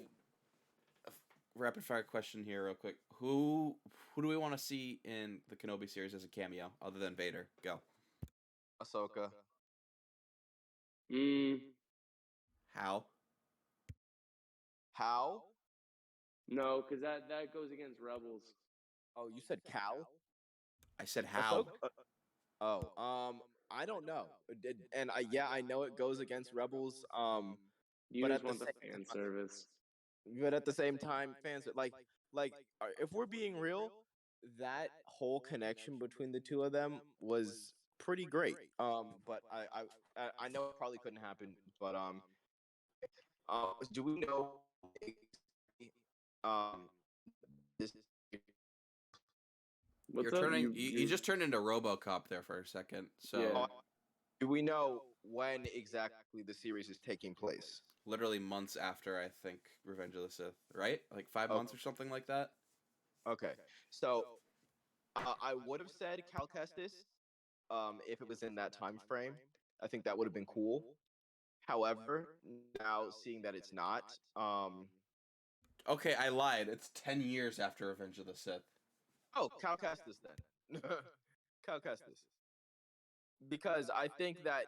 rapid fire question here real quick. Who do we want to see in the Kenobi series as a cameo other than Vader? Go. Ahsoka. How? How? No, because that goes against Rebels. Oh, you said Cal? I said how. I don't know. And I know it goes against Rebels. You but just at want the the same fan service. But at the same time, fans like if we're being real, that whole connection between the two of them was pretty great. But I know it probably couldn't happen. But do we know this? What's up? You just turned into RoboCop there for a second. So Yeah. Do we know when exactly the series is taking place? literally months after, I think, Revenge of the Sith, right? Like 5 months or something like that. Okay, so I would have said Cal Kestis if it was in that time frame. I think that would have been cool. However, now seeing that it's not, Okay, I lied. It's 10 years after Revenge of the Sith. oh, Cal Kestis then. Cal Kestis. Because I think that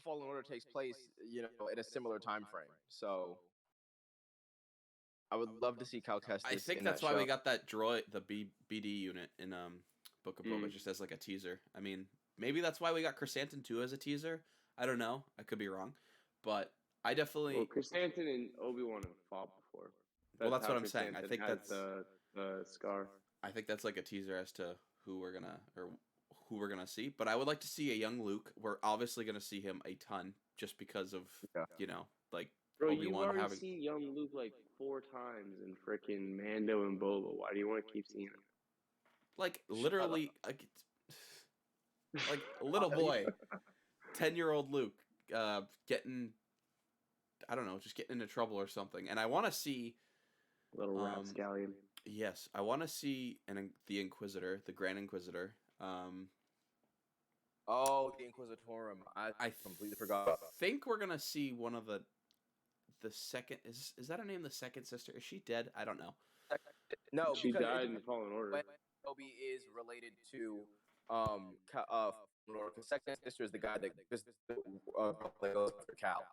Fallen Order takes place, in a similar time frame. So I would love to see Cal Kestis. I think that's why we got that droid, the BD unit in Book of Boba, just as like a teaser. I mean, maybe that's why we got Chrysanthemum 2 as a teaser. I don't know. I could be wrong, but I definitely. Well, Chrysanthemum and Obi-Wan have fought before. That's what I'm saying. I think that's the scar. I think that's like a teaser as to who we're gonna see. But I would like to see a young Luke. We're obviously gonna see him a ton just because of like Bro, Obi-Wan you've already having... seen young Luke like 4 times in freaking Mando and Boba. Why do you want to keep seeing him? Like literally, like little boy, 10-year-old Luke, getting, I don't know, just getting into trouble or something. And I want to see little rapscallion. Yes, I want to see the Inquisitor, the Grand Inquisitor. Oh, the Inquisitorum. I completely forgot. I think we're gonna see one of the second. Is that her name? The second sister? Is she dead? I don't know. No, she died in the Fallen Order. Kenobi is related to Because second sister is the guy that is the girl that goes after Cal.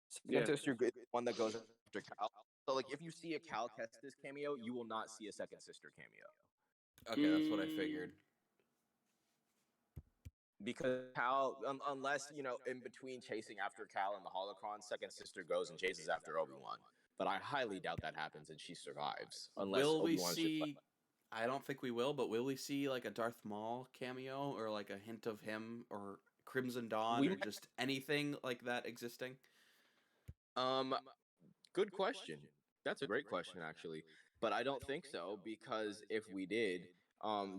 Second sister is one that goes after Cal. So like, if you see a Cal Kestis cameo, you will not see a second sister cameo. Okay, that's what I figured. Because Cal, unless in between chasing after Cal and the Holocron, second sister goes and chases after Obi-Wan. But I highly doubt that happens and she survives. Unless Will we Obi-Wan's see? I don't think we will, but will we see like a Darth Maul cameo or like a hint of him or Crimson Dawn or just anything like that existing? Good question. That's a great question, actually. But I don't think so, because if we did,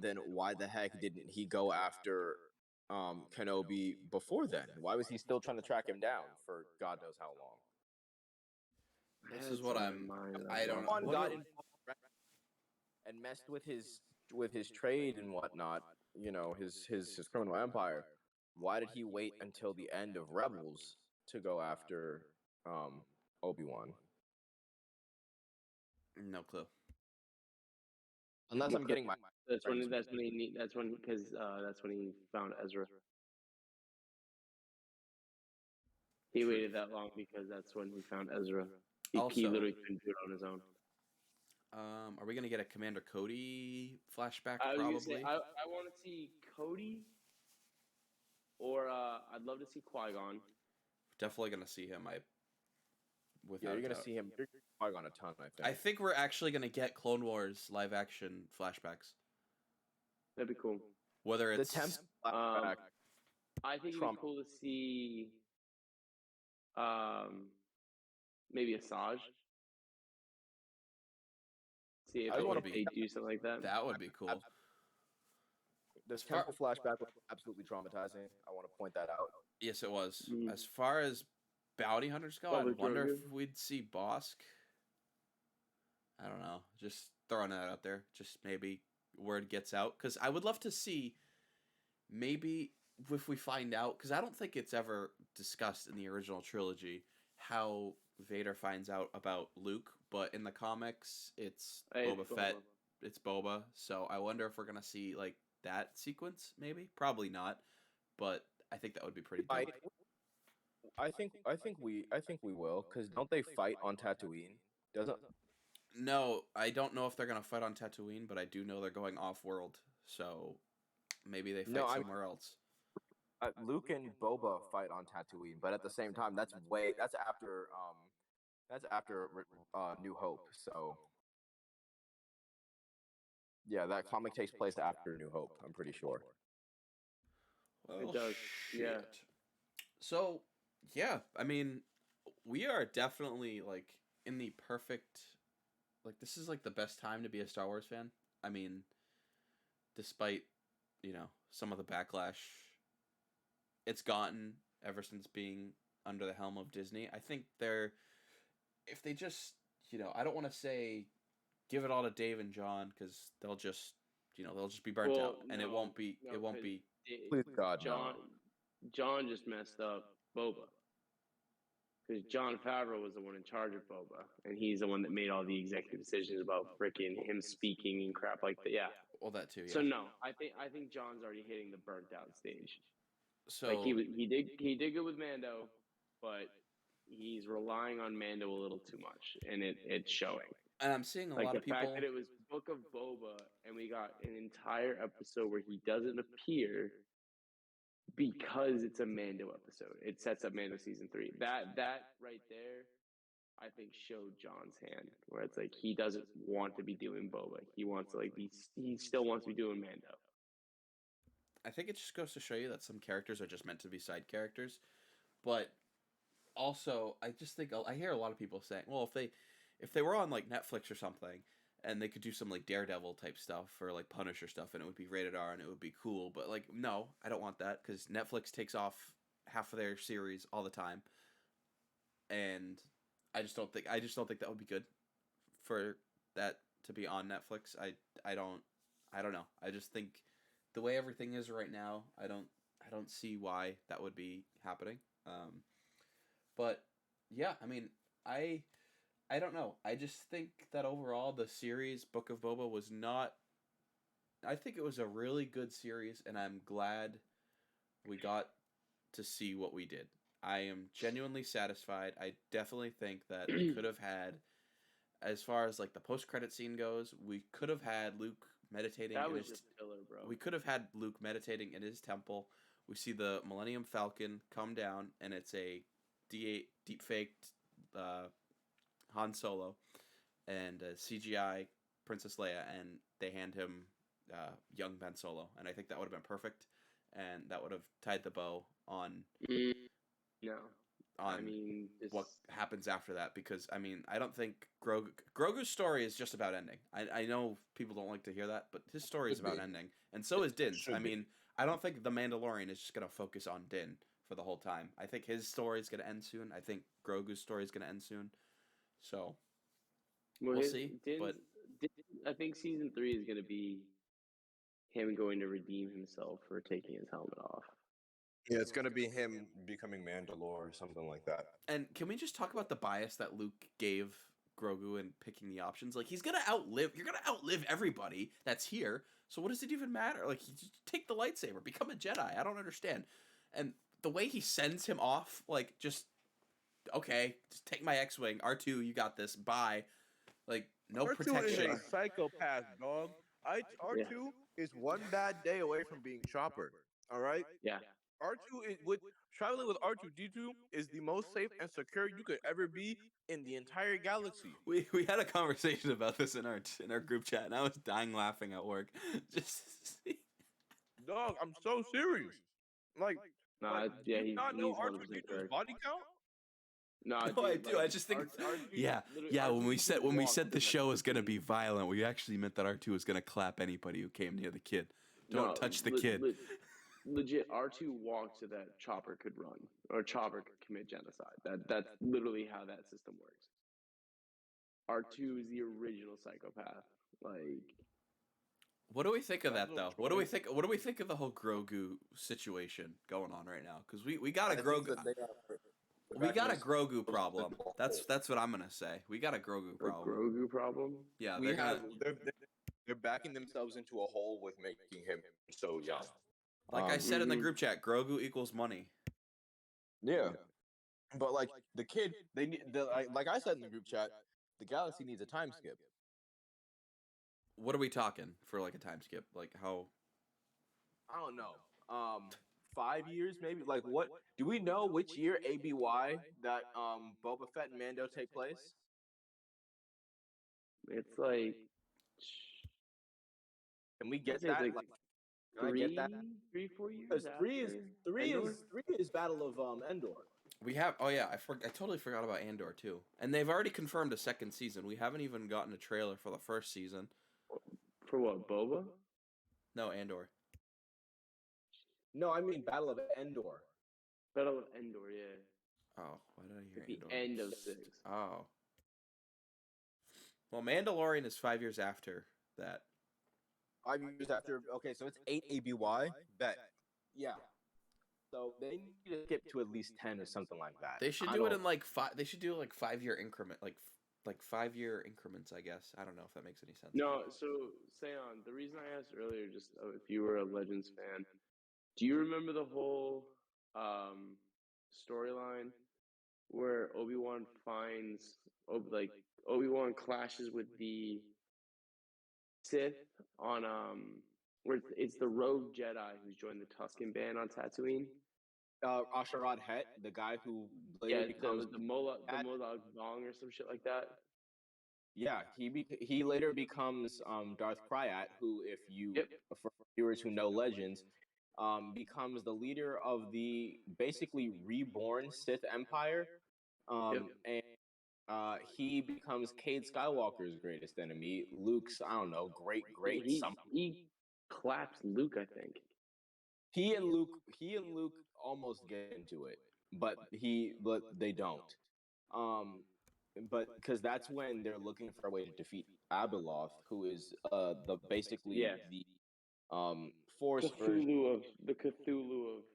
then why the heck didn't he go after Kenobi before then? Why was he still trying to track him down for God knows how long? This is what I don't know. Got involved and messed with his trade and whatnot. His criminal empire. Why did he wait until the end of Rebels to go after Obi-Wan? No clue. Unless I'm getting my. That's when he found Ezra. He waited that long because that's when he found Ezra. He literally couldn't do it on his own. Are we gonna get a Commander Cody flashback? I Probably. I want to see Cody, or I'd love to see Qui-Gon. Definitely gonna see him. You're gonna see him. You're Qui-Gon a ton. I think we're actually gonna get Clone Wars live action flashbacks. That'd be cool. Whether it's I think it'd be cool to see maybe Asajj. See if they do something like that. That would be cool. This Temple flashback was absolutely traumatizing. I want to point that out. Yes, it was. As far as bounty hunters go, I wonder if we'd see Bosk. I don't know. Just throwing that out there. Just maybe word gets out. Because I would love to see maybe if we find out. Because I don't think it's ever discussed in the original trilogy how Vader finds out about Luke. But in the comics, it's Boba Fett. It's Boba. So I wonder if we're going to see like that sequence maybe. Probably not. But I think that would be pretty dope. I think we will, because don't they fight on Tatooine? Doesn't? No, I don't know if they're gonna fight on Tatooine, but I do know they're going off-world, so maybe they fight somewhere else. Luke and Boba fight on Tatooine, but at the same time, that's after New Hope. So yeah, that comic takes place after New Hope. I'm pretty sure. Well, it does. Shit. Yeah. So, yeah, I mean, we are definitely like in the perfect. Like, this is like the best time to be a Star Wars fan. I mean, despite, some of the backlash it's gotten ever since being under the helm of Disney, I think if they just, I don't want to say give it all to Dave and John, because they'll just be burnt out, and it won't be. Please God, John just messed up Boba. Because Jon Favreau was the one in charge of Boba, and he's the one that made all the executive decisions about freaking him speaking and crap like that. Yeah. Well, that too. Yeah. So no, I think John's already hitting the burnt out stage. So like he did good with Mando, but he's relying on Mando a little too much, and it's showing. And I'm seeing a lot of people. The fact that it was Book of Boba, and we got an entire episode where he doesn't appear. Because it's a Mando episode. It sets up Mando season 3. That right there, I think showed John's hand. Where it's like he doesn't want to be doing Boba. He wants to he still wants to be doing Mando. I think it just goes to show you that some characters are just meant to be side characters. But also, I just think I hear a lot of people saying, well, if they were on like Netflix or something, and they could do some like Daredevil type stuff or like Punisher stuff, and it would be rated R and it would be cool. But like, no, I don't want that, because Netflix takes off half of their series all the time, and I just don't think that would be good for that to be on Netflix. I don't know. I just think the way everything is right now, I don't see why that would be happening. But yeah, I mean, I don't know. I just think that overall the series Book of Boba was not I think it was a really good series, and I'm glad we got to see what we did. I am genuinely satisfied. I definitely think that we could have had, as far as like the post credit scene goes, we could have had Luke meditating. That was just killer, bro. We could have had Luke meditating in his temple. We see the Millennium Falcon come down, and it's a deep faked Han Solo and CGI Princess Leia, and they hand him young Ben Solo, and I think that would have been perfect, and that would have tied the bow on no. on I mean, what happens after that, because I mean, I don't think Grogu's story is just about ending. I know people don't like to hear that, but his story is about ending, and so is Din's. I mean, I don't think the Mandalorian is just gonna focus on Din for the whole time. I think his story is gonna end soon. I think Grogu's story is gonna end soon. So we'll see. But I think season 3 is gonna be him going to redeem himself for taking his helmet off. Yeah, it's gonna be him becoming Mandalore or something like that. And can we just talk about the bias that Luke gave Grogu in picking the options? Like, you're gonna outlive everybody that's here. So what does it even matter? Like, just take the lightsaber, become a Jedi. I don't understand. And the way he sends him off, like, just okay, just take my X-wing, R2, you got this. Bye. Like, no R2 protection. is a psychopath, dog. R2 is one bad day away from being Chopper. All right. Yeah. R2 is traveling with R2D2 is the most safe and secure you could ever be in the entire galaxy. We had a conversation about this in our group chat, and I was dying laughing at work. Just Dog, I'm so serious. Like, Nah, yeah, do you not know he's 100% R2D2's correct. body count? No, No, I do. I just think, yeah. When we said the show is gonna be violent, we actually meant that R2 was gonna clap anybody who came near the kid. Don't touch the kid. Legit, R2 walked so that Chopper could run, or Chopper could commit genocide. That's literally how that system works. R2 is the original psychopath. Like, what do we think of that though? What do we think of the whole Grogu situation going on right now? Because we got a Grogu. We got a Grogu problem. That's what I'm gonna say. We got a Grogu problem. A Grogu problem? Yeah, They're backing themselves into a hole with making him so young. Like I said in the group chat, Grogu equals money. Yeah, but like the kid, they need like I said in the group chat, the galaxy needs a time skip. What are we talking for, like, a time skip? Like, how? I don't know. 5 years maybe. Like, what do we know which year ABY that Boba Fett and Mando take place? It's like, can we get that? Like, can I get that? 3, 4 years. Because three is Battle of Endor. We have. Oh yeah, I totally forgot about Andor too. And they've already confirmed a second season. We haven't even gotten a trailer for the first season. For what, Boba? No, Andor. No, I mean Battle of Endor. Battle of Endor, yeah. Oh, why did I hear At Andor? the end of 6. Oh. Well, Mandalorian is 5 years after that. 5 years after. Okay, so it's 8 ABY. Bet. Yeah. So they need to skip to at least 10 or something like that. They should do it in like 5. They should do like 5-year increment, like 5-year increments. I guess. I don't know if that makes any sense. No, so Seon, the reason I asked earlier, just if you were a Legends fan, do you remember the whole storyline where Obi-Wan finds Obi-Wan clashes with the Sith on where it's the rogue Jedi who's joined the Tusken band on Tatooine? Asherad Het, the guy who later becomes the Molag Bong or some shit like that. Yeah, he later becomes Darth Kryat, who, if you for viewers who know Legends, becomes the leader of the basically reborn Sith Empire, and he becomes Cade Skywalker's greatest enemy. Luke's, I don't know, great he claps Luke, I think. He and Luke almost get into it, but they don't. But because that's when they're looking for a way to defeat Abeloth, who is the Force Cthulhu of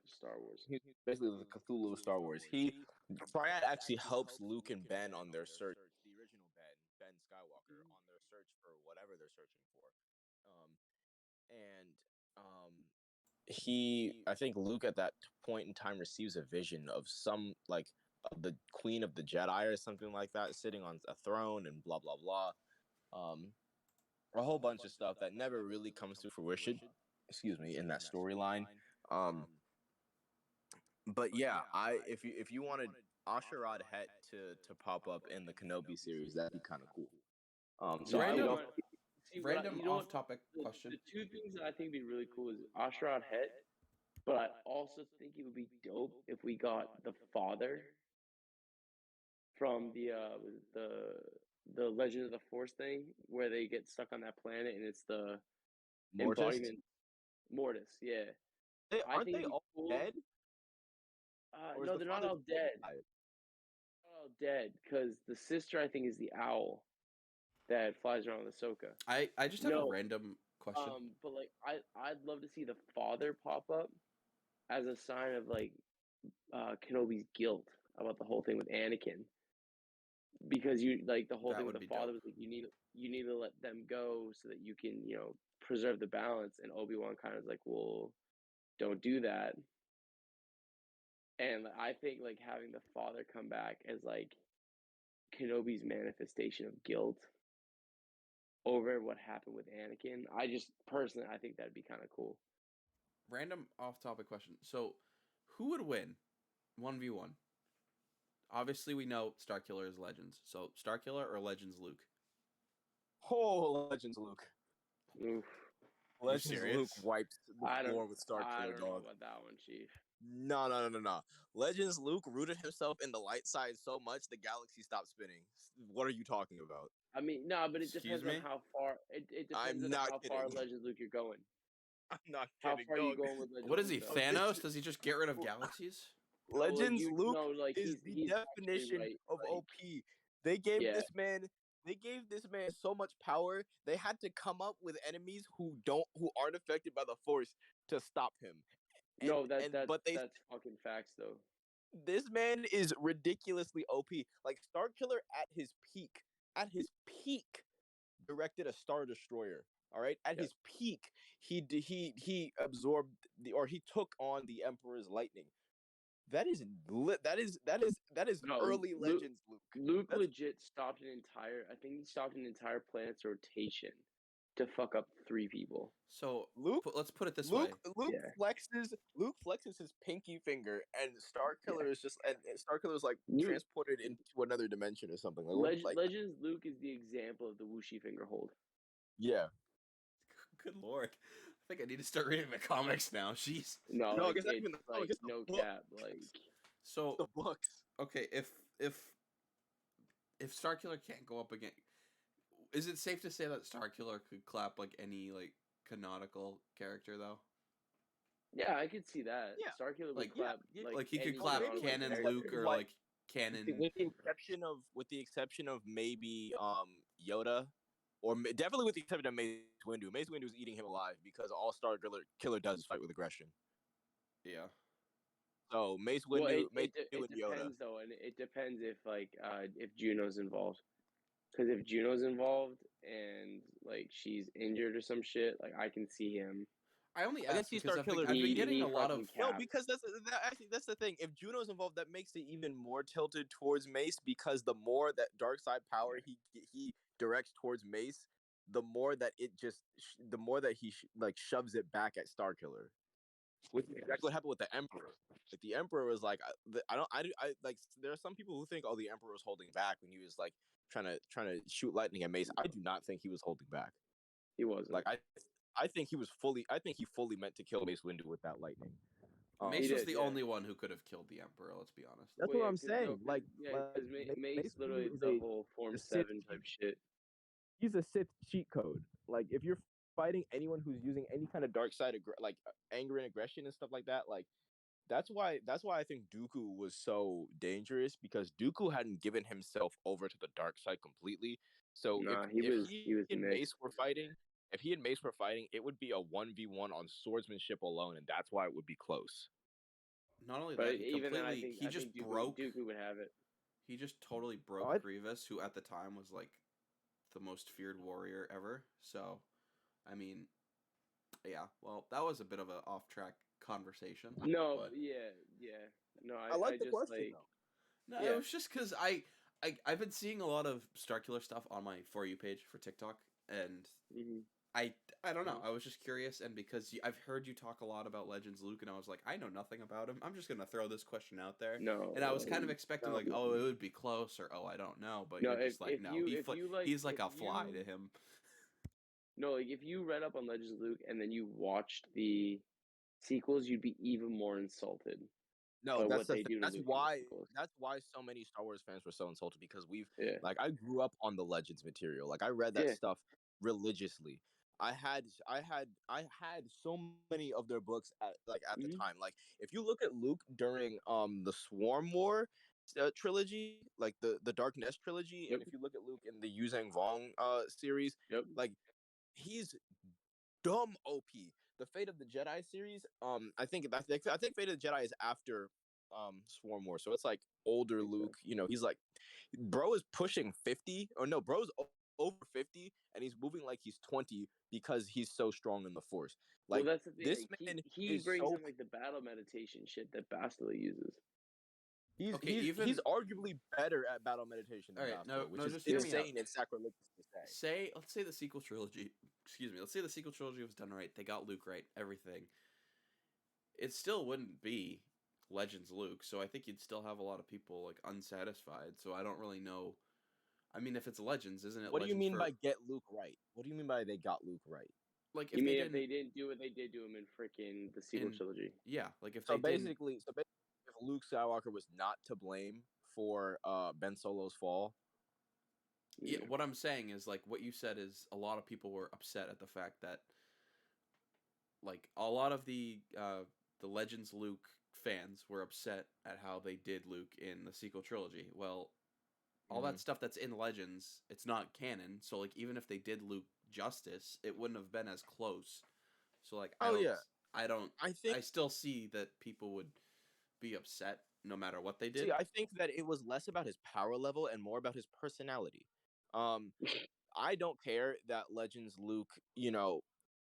Star Wars. He's basically the Cthulhu of Star Wars. Kryat actually helps Luke and Ben on their search. The original Ben Skywalker, on their search for whatever they're searching for. and I think Luke at that point in time receives a vision of of the Queen of the Jedi or something like that, sitting on a throne and blah blah blah. A whole bunch of stuff that never really comes to fruition. Excuse me, in that storyline. But yeah, if you wanted Asherad Het to pop up in the Kenobi series, that'd be kind of cool. So Random- random off-topic the, question. The two things that I think would be really cool is Ashrad Het, but I also think it would be dope if we got the father from the Legend of the Force thing, where they get stuck on that planet and it's the Mortis? embodiment Mortis. Yeah, Aren't they all dead? No, they're not all dead. Not all dead because the sister I think is the owl that flies around with Ahsoka. I just have a random question. But like I'd love to see the father pop up as a sign of like Kenobi's guilt about the whole thing with Anakin. Because you like the whole That thing with would the be father dope. was like you need to let them go so that you can, preserve the balance, and Obi-Wan kind of is like, well, don't do that. And I think like having the father come back as like Kenobi's manifestation of guilt over what happened with Anakin. I just personally I think that'd be kind of cool. Random off-topic question. So, who would win 1v1? Obviously, we know Starkiller is Legends. So, Starkiller or Legends Luke? Oh, Legends Luke. Oof. Legends Luke wipes the floor with I Starkiller, don't know dog. about that one, Chief. No. Legends Luke rooted himself in the light side so much the galaxy stopped spinning. What are you talking about? I mean, no, but it Excuse depends me? on how far. It depends I'm on not how far kidding. Legends Luke you're going. I'm not How kidding, far are you dog. going with Legends What is he, Luke, though? Thanos? Does he just get rid of galaxies? Legends Luke like is the he's actually definition right. of Like, OP. They gave yeah, this man so much power. They had to come up with enemies who aren't affected by the Force to stop him. no, But that's fucking facts though. this man is ridiculously OP. Like Starkiller at his peak, directed a Star Destroyer. All right, at Yep. his peak, he absorbed he took on the Emperor's lightning. That is No, early Legends Luke. Luke That's legit stopped an entire. I think he stopped an entire planet's rotation to fuck up 3 people. So, Luke. let's put it this way. Luke Yeah. flexes his pinky finger, and Starkiller is just and Starkiller is like Luke- transported into another dimension or something. Like Legends Luke is the example of the Wuxi finger hold. yeah. Good lord. I think I need to start reading the comics now. Jeez. No, No, like, it's not it's even the like comic, it's the no book. cap. Like, So, The books. okay, if Starkiller can't go up again, is it safe to say that Starkiller could clap like any like canonical character though? yeah, I could see that. Yeah. Starkiller would Like, clap. Like he could any clap canonical canon character. Luke or Like, like canon. with the exception of maybe Yoda, or definitely with the exception of Mace Windu. Mace Windu is eating him alive because all Starkiller does is fight with aggression. Yeah. So Mace Well, Windu, it Mace Windu and Yoda. depends though, and it depends if Juno's involved. Because if Juno's involved and like she's injured or some shit, like I can see him. I only I can asked see because I've Starkiller. been He getting a lot of fucking No, caps. because that's the thing. If Juno's involved, that makes it even more tilted towards Mace because the more that dark side power he directs towards Mace, the more that he like shoves it back at Starkiller. Which is exactly what happened with the Emperor. Like the Emperor was like, I like. There are some people who think, oh, the Emperor was holding back when he was like trying to shoot lightning at Mace. I do not think he was holding back. He wasn't. Like I think he fully meant to kill Mace Windu with that lightning. Mace He was did, the yeah. only one who could have killed the Emperor. Let's be honest. That's Well, what yeah, I'm saying. because Mace literally Windu is the whole Form a Sith 7 type shit. He's a Sith cheat code. Like if you're fighting anyone who's using any kind of dark side anger and aggression and stuff like that, like that's why I think Dooku was so dangerous because Dooku hadn't given himself over to the dark side completely. So Nah, if he was and mixed. Mace were fighting, it would be a 1v1 on swordsmanship alone, and that's why it would be close. Not only But that, he even then, completely I think Dooku would have it. He just totally broke Grievous, who at the time was like the most feared warrior ever. So, I mean, Yeah, well, that was a bit of an off-track conversation. No, But yeah. No, I I like the just question like though. no, it yeah. was just because I've been seeing a lot of Star Killer stuff on my For You page for TikTok, and hmm I I don't know. I was just curious, and because I've heard you talk a lot about Legends Luke, and I was like, I know nothing about him. I'm just gonna throw this question out there, No, and I was kind of expecting No, like, oh, it would be close, or oh, I don't know. But no. you're just like, no, If you like he's like if a fly you to him. no like if you read up on Legends of Luke and then you watched the sequels, you'd be even more insulted no, by that's what the they thing. do to Luke in the sequels. That's why so many Star Wars fans were so insulted because Yeah, I grew up on the Legends material. Like I read that yeah. stuff religiously. I had so many of their books at the hmm time. Like if you look at Luke during the Swarm War trilogy, like the Darkness trilogy, Yep, and if you look at Luke in the Yuzhang Vong series, yep. like he's dumb OP. The Fate of the Jedi series, I think Fate of the Jedi is after Swarm War, so it's like older think so. Luke. You know, he's like, bro is pushing 50, or no, over 50, and he's moving like he's 20 because he's so strong in the Force. Well, Like that's the thing. this Like man he is brings so in like the battle meditation shit that Bastila uses. Okay, he's even arguably better at battle meditation all than right, no, Bastila, which no, is just hear me out. insane and sacrilegious to say. Let's say the sequel trilogy. Excuse me. Let's say the sequel trilogy was done right. They got Luke right. Everything. It still wouldn't be Legends Luke, so I think you'd still have a lot of people like unsatisfied. So I don't really know. I mean, if it's Legends, isn't it What do you Legends mean for by get Luke right? What do you mean by they got Luke right? like You if they mean if didn't they didn't do what they did to him in freaking the sequel in trilogy? yeah, like if So they didn't basically, if Luke Skywalker was not to blame for Ben Solo's fall, yeah, Yeah. what I'm saying is like what you said is a lot of people were upset at the fact that like a lot of the Legends Luke fans were upset at how they did Luke in the sequel trilogy. Well, all mm-hmm. that stuff that's in Legends, it's not canon. So like even if they did Luke justice, it wouldn't have been as close. So like Oh yeah, I don't I think I still see that people would be upset no matter what they did. see, I think that it was less about his power level and more about his personality. Um, I don't care that Legends Luke,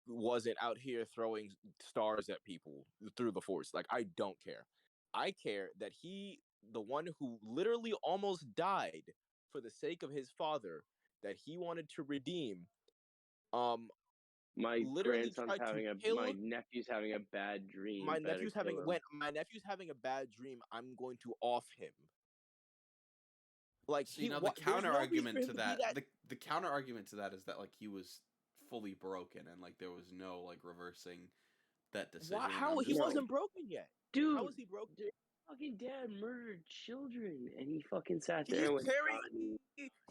wasn't out here throwing stars at people through the Force. Like I don't care. I care that the one who literally almost died for the sake of his father, that he wanted to redeem, um, literally tried to My kill nephew's having a bad dream. Better kill him. my nephew's having a bad dream. I'm going to off him. Like See, now the there's counter no reason for argument him to to be that that. the counter argument to that is that like he was fully broken and like there was no like reversing that decision Why? and I'm How he just like No, wasn't broken yet? How dude, was he broken? their fucking dad murdered children, and he fucking sat there He's and went, carrying.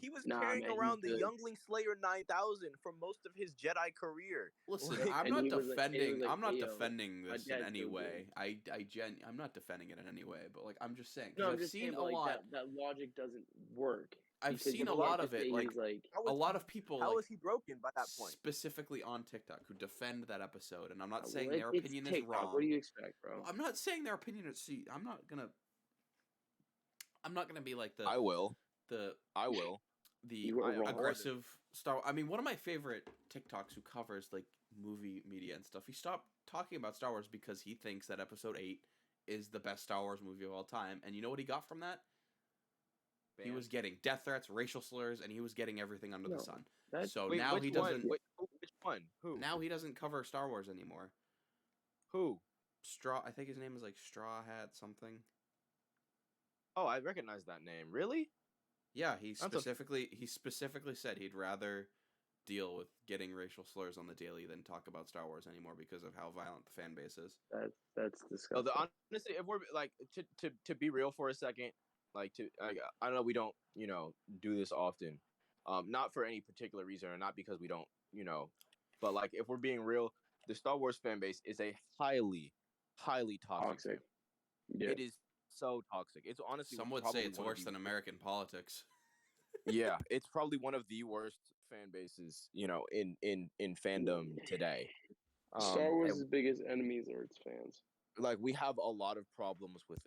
He was Nah, carrying man, he's around the good." Youngling Slayer 9000 for most of his Jedi career. listen, Like, And he was like, I'm not "Hey, yo, defending my this in dad's any so good." way. I'm not defending it in any way, but like I'm just saying No, cuz I'm I've just saying, seen a but like lot that logic doesn't work I've because seen you a can't lot just of it say like he's like, a lot of people how like was he broken by that point? specifically on TikTok who defend that episode and I'm not well, saying their it's opinion is TikTok. What wrong. do you expect, bro? Well, I'm not saying their opinion is see, I'm not going to be like I will. the I will. the You are I am wrong. more than aggressive Star. I mean, one of my favorite TikToks who covers like movie media and stuff. He stopped talking about Star Wars because he thinks that Episode 8 is the best Star Wars movie of all time. And you know what he got from that? He was getting death threats, racial slurs, and he was getting everything under the No, sun. that So Wait, now which he one? doesn't. Which one? Who? Now he doesn't cover Star Wars anymore. Who? Straw. I think his name is like Straw Hat something. Oh, I recognize that name. Really? Yeah, That's a he specifically said he'd rather deal with getting racial slurs on the daily than talk about Star Wars anymore because of how violent the fan base is. that's No, disgusting. honestly, if we're like to be real for a second, like I know we don't do this often, not for any particular reason or not because we don't but like if we're being real, the Star Wars fan base is a highly toxic Toxic. fan. Yeah. It is so toxic. It's honestly Some would say probably it's one of worse the than American politics. yeah, it's probably one of the worst fan bases in fandom today. Star And Wars' biggest enemies are its fans. like we have a lot of problems with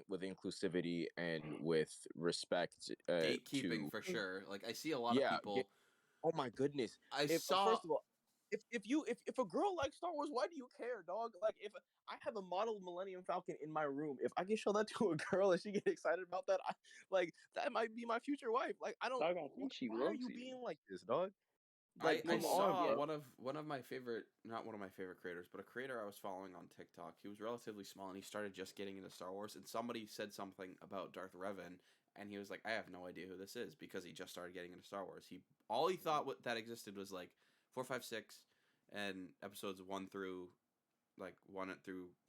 with inclusivity and with respect Gatekeeping to for sure. Like I see a lot of yeah people. oh my goodness, I if saw first of all, if a girl likes Star Wars, why do you care, dog? Like, if I have a model Millennium Falcon in my room, if I can show that to a girl and she get excited about that, that might be my future wife. Like, I don't. Dog, I think she Why are loves you you. being like this, dog? I Like, come on, saw bro. one of my favorite, not one of my favorite creators, but a creator I was following on TikTok. He was relatively small and he started just getting into Star Wars. And somebody said something about Darth Revan, and he was like, "I have no idea who this is," because he just started getting into Star Wars. All he thought that existed was like 4, 5, 6, and episodes 1 through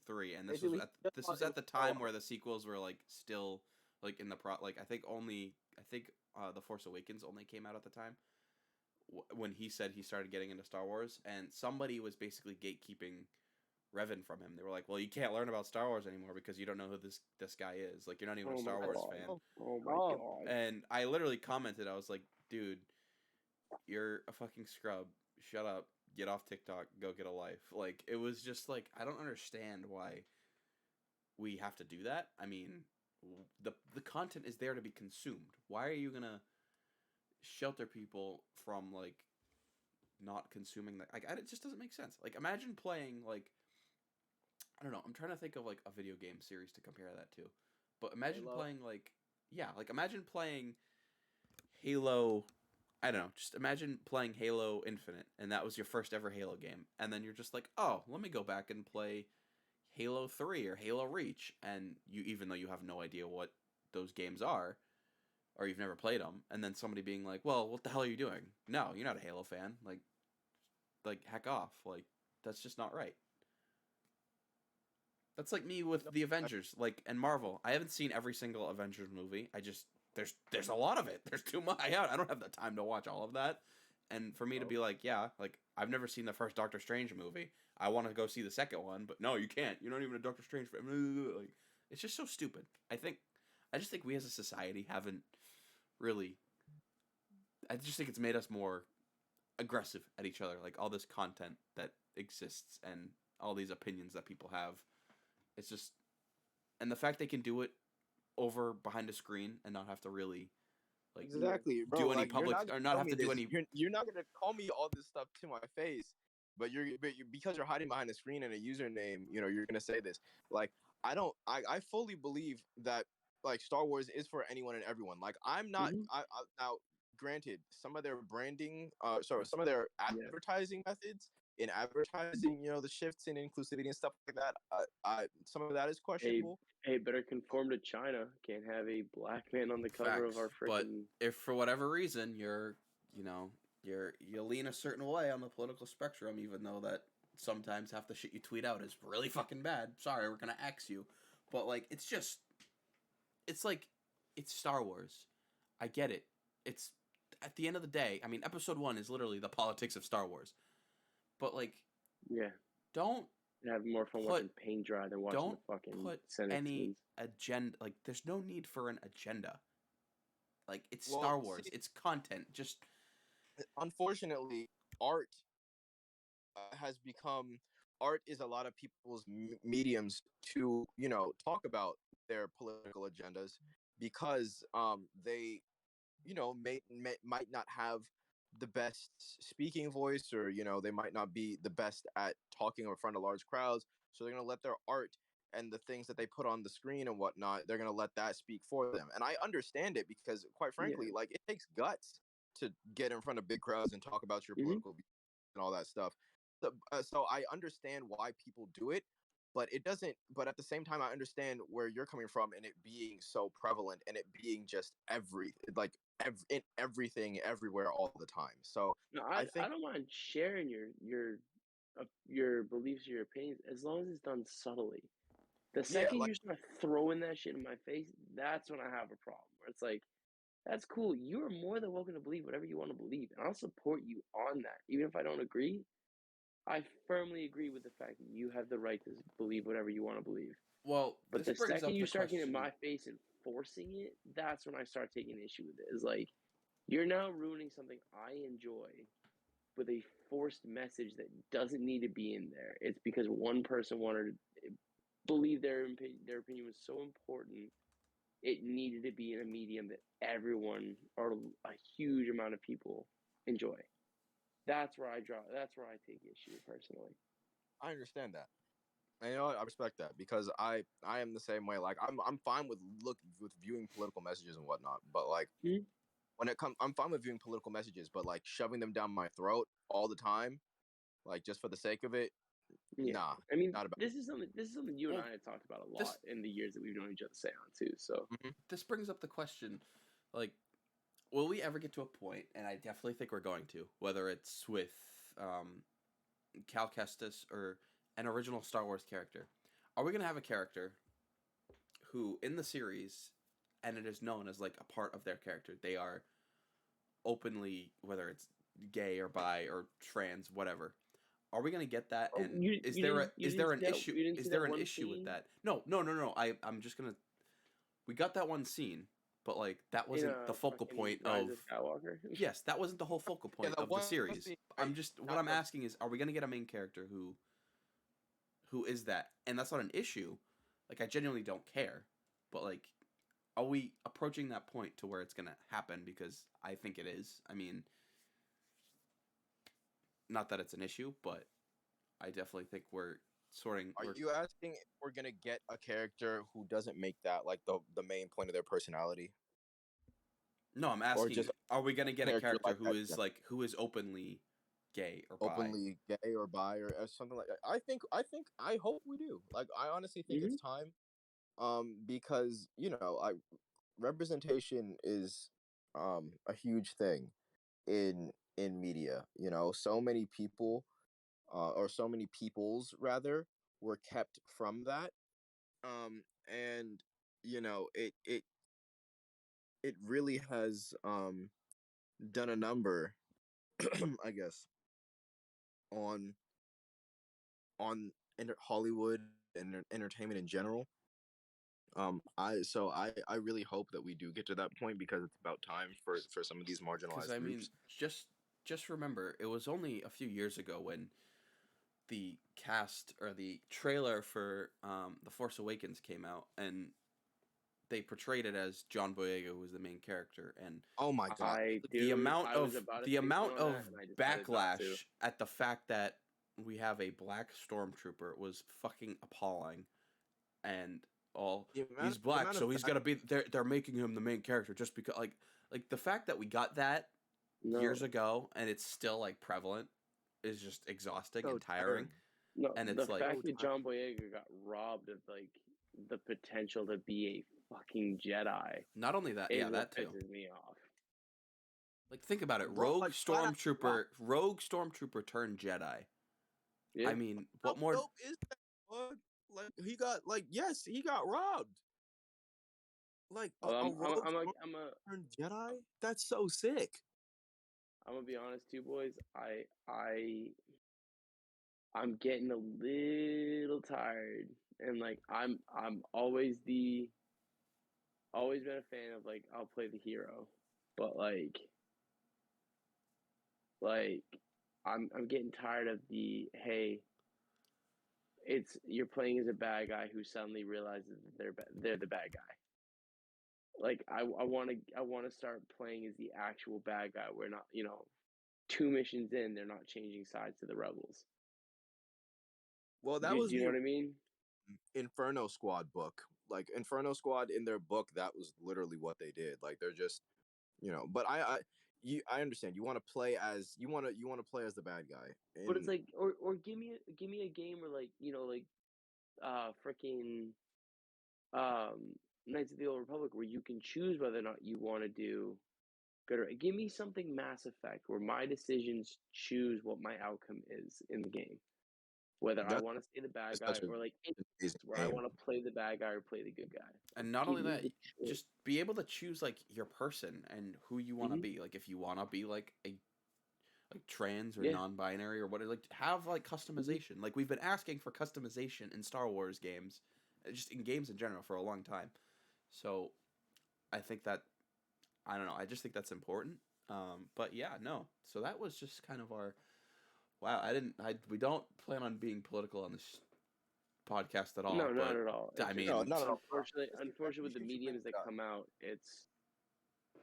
3. And this was at the time where the sequels were like still like in the like I think the Force Awakens only came out at the time when he said he started getting into Star Wars, and somebody was basically gatekeeping Revan from him. They were like, "Well, you can't learn about Star Wars anymore because you don't know who this guy is. Like, you're not even a Star Wars fan." Oh my god. And I literally commented, I was like, "Dude, you're a fucking scrub. Shut up. Get off TikTok. Go get a life." Like, it was just like, I don't understand why we have to do that. I mean, the content is there to be consumed. Why are you gonna shelter people from like not consuming that? Like, it just doesn't make sense. Like, imagine playing like, I don't know, I'm trying to think of like a video game series to compare that to, but imagine Halo? playing like, yeah, like imagine playing Halo. I don't know, just imagine playing Halo Infinite and that was your first ever Halo game, and then you're just like, oh, let me go back and play Halo 3 or Halo Reach, and you, even though you have no idea what those games are, or you've never played them, and then somebody being like, "Well, what the hell are you doing? No, you're not a Halo fan. Like heck off. Like, that's just not right." That's like me with the Avengers, like, and Marvel. I haven't seen every single Avengers movie. I just there's a lot of it. There's too much. I don't have the time to watch all of that. And for me to be like, yeah, like I've never seen the first Doctor Strange movie. I want to go see the second one, but no, you can't. You're not even a Doctor Strange fan. Like, it's just so stupid. I just think we as a society haven't really. I just think it's made us more aggressive at each other. Like all this content that exists and all these opinions that people have. It's just, and the fact they can do it over behind a screen and not have to really like Exactly, bro. do any Like, public or not have to do any. You're not gonna call me all this stuff to my face, but because you're hiding behind a screen and a username, you're gonna say this. Like, I fully believe that like Star Wars is for anyone and everyone. Like, I'm not. Mhm. Now, granted, some of their branding, some of their Yeah. advertising methods in advertising, the shifts in inclusivity and stuff like that. Some of that is Hey, questionable. hey, better conform to China. Can't have a black man on the cover of Facts, our but freaking. if for whatever reason you lean a certain way on the political spectrum, even though that sometimes half the shit you tweet out is really fucking bad. Sorry, we're gonna axe you, but like it's like it's Star Wars. I get it. It's at the end of the day. I mean, Episode 1 is literally the politics of Star Wars, but like, Yeah, don't have more fun put watching paint dry than watching don't the fucking put Senate any scenes. agenda. Like, there's no need for an agenda. Like, it's Well, Star Wars. see, It's content. Just unfortunately, art has become art is a lot of people's mediums to talk about their political agendas because they might not have the best speaking voice, or they might not be the best at talking in front of large crowds, so they're going to let their art and the things that they put on the screen and whatnot, they're going to let that speak for them. And I understand it because, quite frankly, Yeah. like, it takes guts to get in front of big crowds and talk about your Mhm. political views and all that stuff. So I understand why people do it, but it doesn't. But at the same time, I understand where you're coming from, and it being so prevalent, and it being just in everything, everywhere, all the time. So No, I I think, don't mind sharing your beliefs, your opinions, as long as it's done subtly. The yeah, second like, you start throwing that shit in my face, that's when I have a problem. Where it's like, that's cool. You are more than welcome to believe whatever you want to believe, and I'll support you on that. Even if I don't agree, I firmly agree with the fact that you have the right to believe whatever you want to believe. well, But this the brings second up you the start getting in question. my face and forcing it, that's when I start taking issue with it. It's like, you're now ruining something I enjoy with a forced message that doesn't need to be in there. It's because one person wanted to believe their opinion was so important, it needed to be in a medium that everyone or a huge amount of people enjoy. That's where I draw. That's where I take issue personally. I understand that. And you know what? I respect that because I am the same way. Like I'm fine with viewing political messages and whatnot, but like Hmm? when it comes, I'm fine with viewing political messages, but like shoving them down my throat all the time, like just for the sake of it, Yeah. nah, I mean, not about. this is something you and Well, I have talked about a this lot in the years that we've known each other. Say on too. So this brings up the question, like, will we ever get to a point, and I definitely think we're going to, whether it's with Cal Kestis or an original Star Wars character, are we going to have a character who, in the series, and it is known as like a part of their character, they are openly, whether it's gay or bi or trans, whatever. Are we gonna get that? oh, And you is you there didn't a you is didn't there see an that issue? you didn't Is see there that an one issue with scene that? No. I'm just gonna. We got that one scene, but like that in wasn't the focal fucking point Rise of. of Skywalker. Yes, that wasn't the whole focal Yeah, point that of the one series. scene, I'm right? just what Not I'm the asking is, are we gonna get a main character who is that? And that's not an issue. Like I genuinely don't care, but like, are we approaching that point to where it's gonna happen? Because I think it is. I mean, not that it's an issue, but I definitely think we're sorting. Are We're you asking if we're gonna get a character who doesn't make that like the main point of their personality, No, I'm or asking, just are we gonna a get a character character like that who is openly gay or bi? openly gay or bi or something like that? I hope we do. Like I honestly think Hmm. it's time. Because you know, representation is a huge thing in media. You know, so many people or so many peoples rather were kept from that. And you know, it really has done a number, I guess, on Hollywood and entertainment in general. I really hope that we do get to that point because it's about time for some of these Because marginalized I mean, groups. just remember, it was only a few years ago when the cast or the trailer for The Force Awakens came out, and they portrayed it as John Boyega was the main character, and Oh my god. the amount I was of about to the say something amount on of that, and I decided not to. backlash at the fact that we have a black stormtrooper was fucking appalling, and all he's The black, amount of so he's back, gonna be. They're making him the main character just because like the fact that we got that No, years ago and it's still like prevalent is just exhausting so and tiring. tiring. no. And The it's like So fact that tiring. John Boyega got robbed of like the potential to be a fucking Jedi not only that, is yeah, what that too. pisses me off. Like think about it, Bro, like flat out robbed. Rogue Stormtrooper turned Jedi. Yeah. I mean, How what more? dope is that, bud? Like he got like yes, he got robbed. Like Well, a rogue turned Jedi? That's so sick. I'm gonna be honest too, boys. I'm getting a little tired, and like I'm always always been a fan of like I'll play the hero, but like I'm getting tired of the hey, it's you're playing as a bad guy who suddenly realizes that they're the bad guy. Like I want to start playing as the actual bad guy. We're not, two missions in, they're not changing sides to the rebels. Well, Do, that do was you know the what I mean? Inferno Squad book. Like Inferno Squad in their book, that was literally what they did. Like they're just, you know. But I understand. You want to play as you want to play as the bad guy. But it's And like, or give me a game where like freaking Knights of the Old Republic where you can choose whether or not you want to do good or give me something Mass Effect where my decisions choose what my outcome is in the game. Whether I that's want to stay the bad guy such a or like amazing where I game. want to play the bad guy or play the good guy. And not Give only me that, the choice. just be able to choose like your person and who you want to Hmm. be. Like if you want to be like a trans or Yeah. non-binary or what, like have like Hmm. customization. Like we've been asking for customization in Star Wars games, just in games in general for a long time. So I think that I don't know. I just think that's important. But yeah, no. So that was just kind of our. Wow, I didn't. We don't plan on being political on this podcast at all. No, not But at all. I It's just No, mean, not at all. unfortunately, Just unfortunately with the you should bring mediums it that up. come out,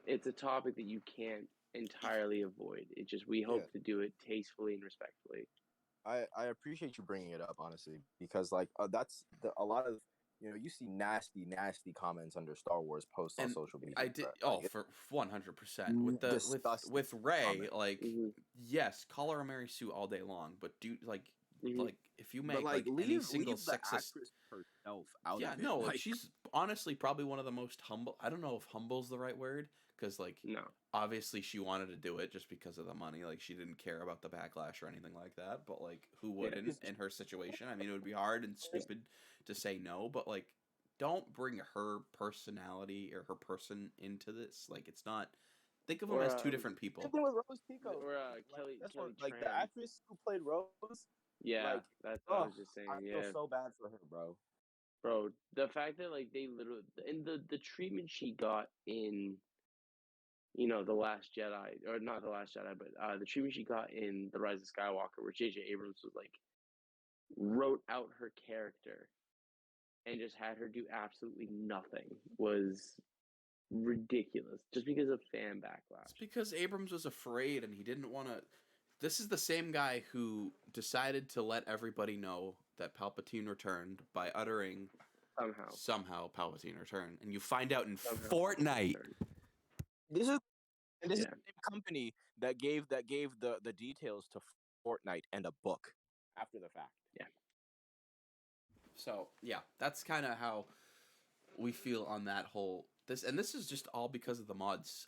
it's a topic that you can't entirely avoid. It just we hope to do it tastefully and respectfully. I appreciate you bringing it up, honestly, because like that's a lot of you see nasty comments under Star Wars posts on And social media. I did for 100% disgusting with Rey, comment. like yes, call her a Mary Sue all day long, but do like if you make like any single leave the sexist actress herself out of it. no, like, she's honestly probably one of the most humble. I don't know if humble's the right word, because like No. obviously she wanted to do it just because of the money. Like she didn't care about the backlash or anything like that. But like who wouldn't in her situation? I mean, it would be hard and stupid to say no, but like don't bring her personality or her person into this. Like it's not. Think of them as two different people. Same thing with Rose Tico. Or Kelly Kelly like the Tran. actress who played Rose. Yeah, like, that's what I was just saying. I feel so bad for her, bro. Bro, the fact that like they literally and the treatment she got in, the Last Jedi, or not the Last Jedi, but the treatment she got in The Rise of Skywalker, where J.J. Abrams was like wrote out her character and just had her do absolutely nothing, was ridiculous just because of fan backlash. It's because Abrams was afraid and he didn't want to. This is the same guy who decided to let everybody know that Palpatine returned by uttering somehow Palpatine returned, and you find out in Fortnite. This is the same company that gave the details to Fortnite and a book after the fact. Yeah. So yeah, that's kind of how we feel on that whole this, and this is just all because of the mods.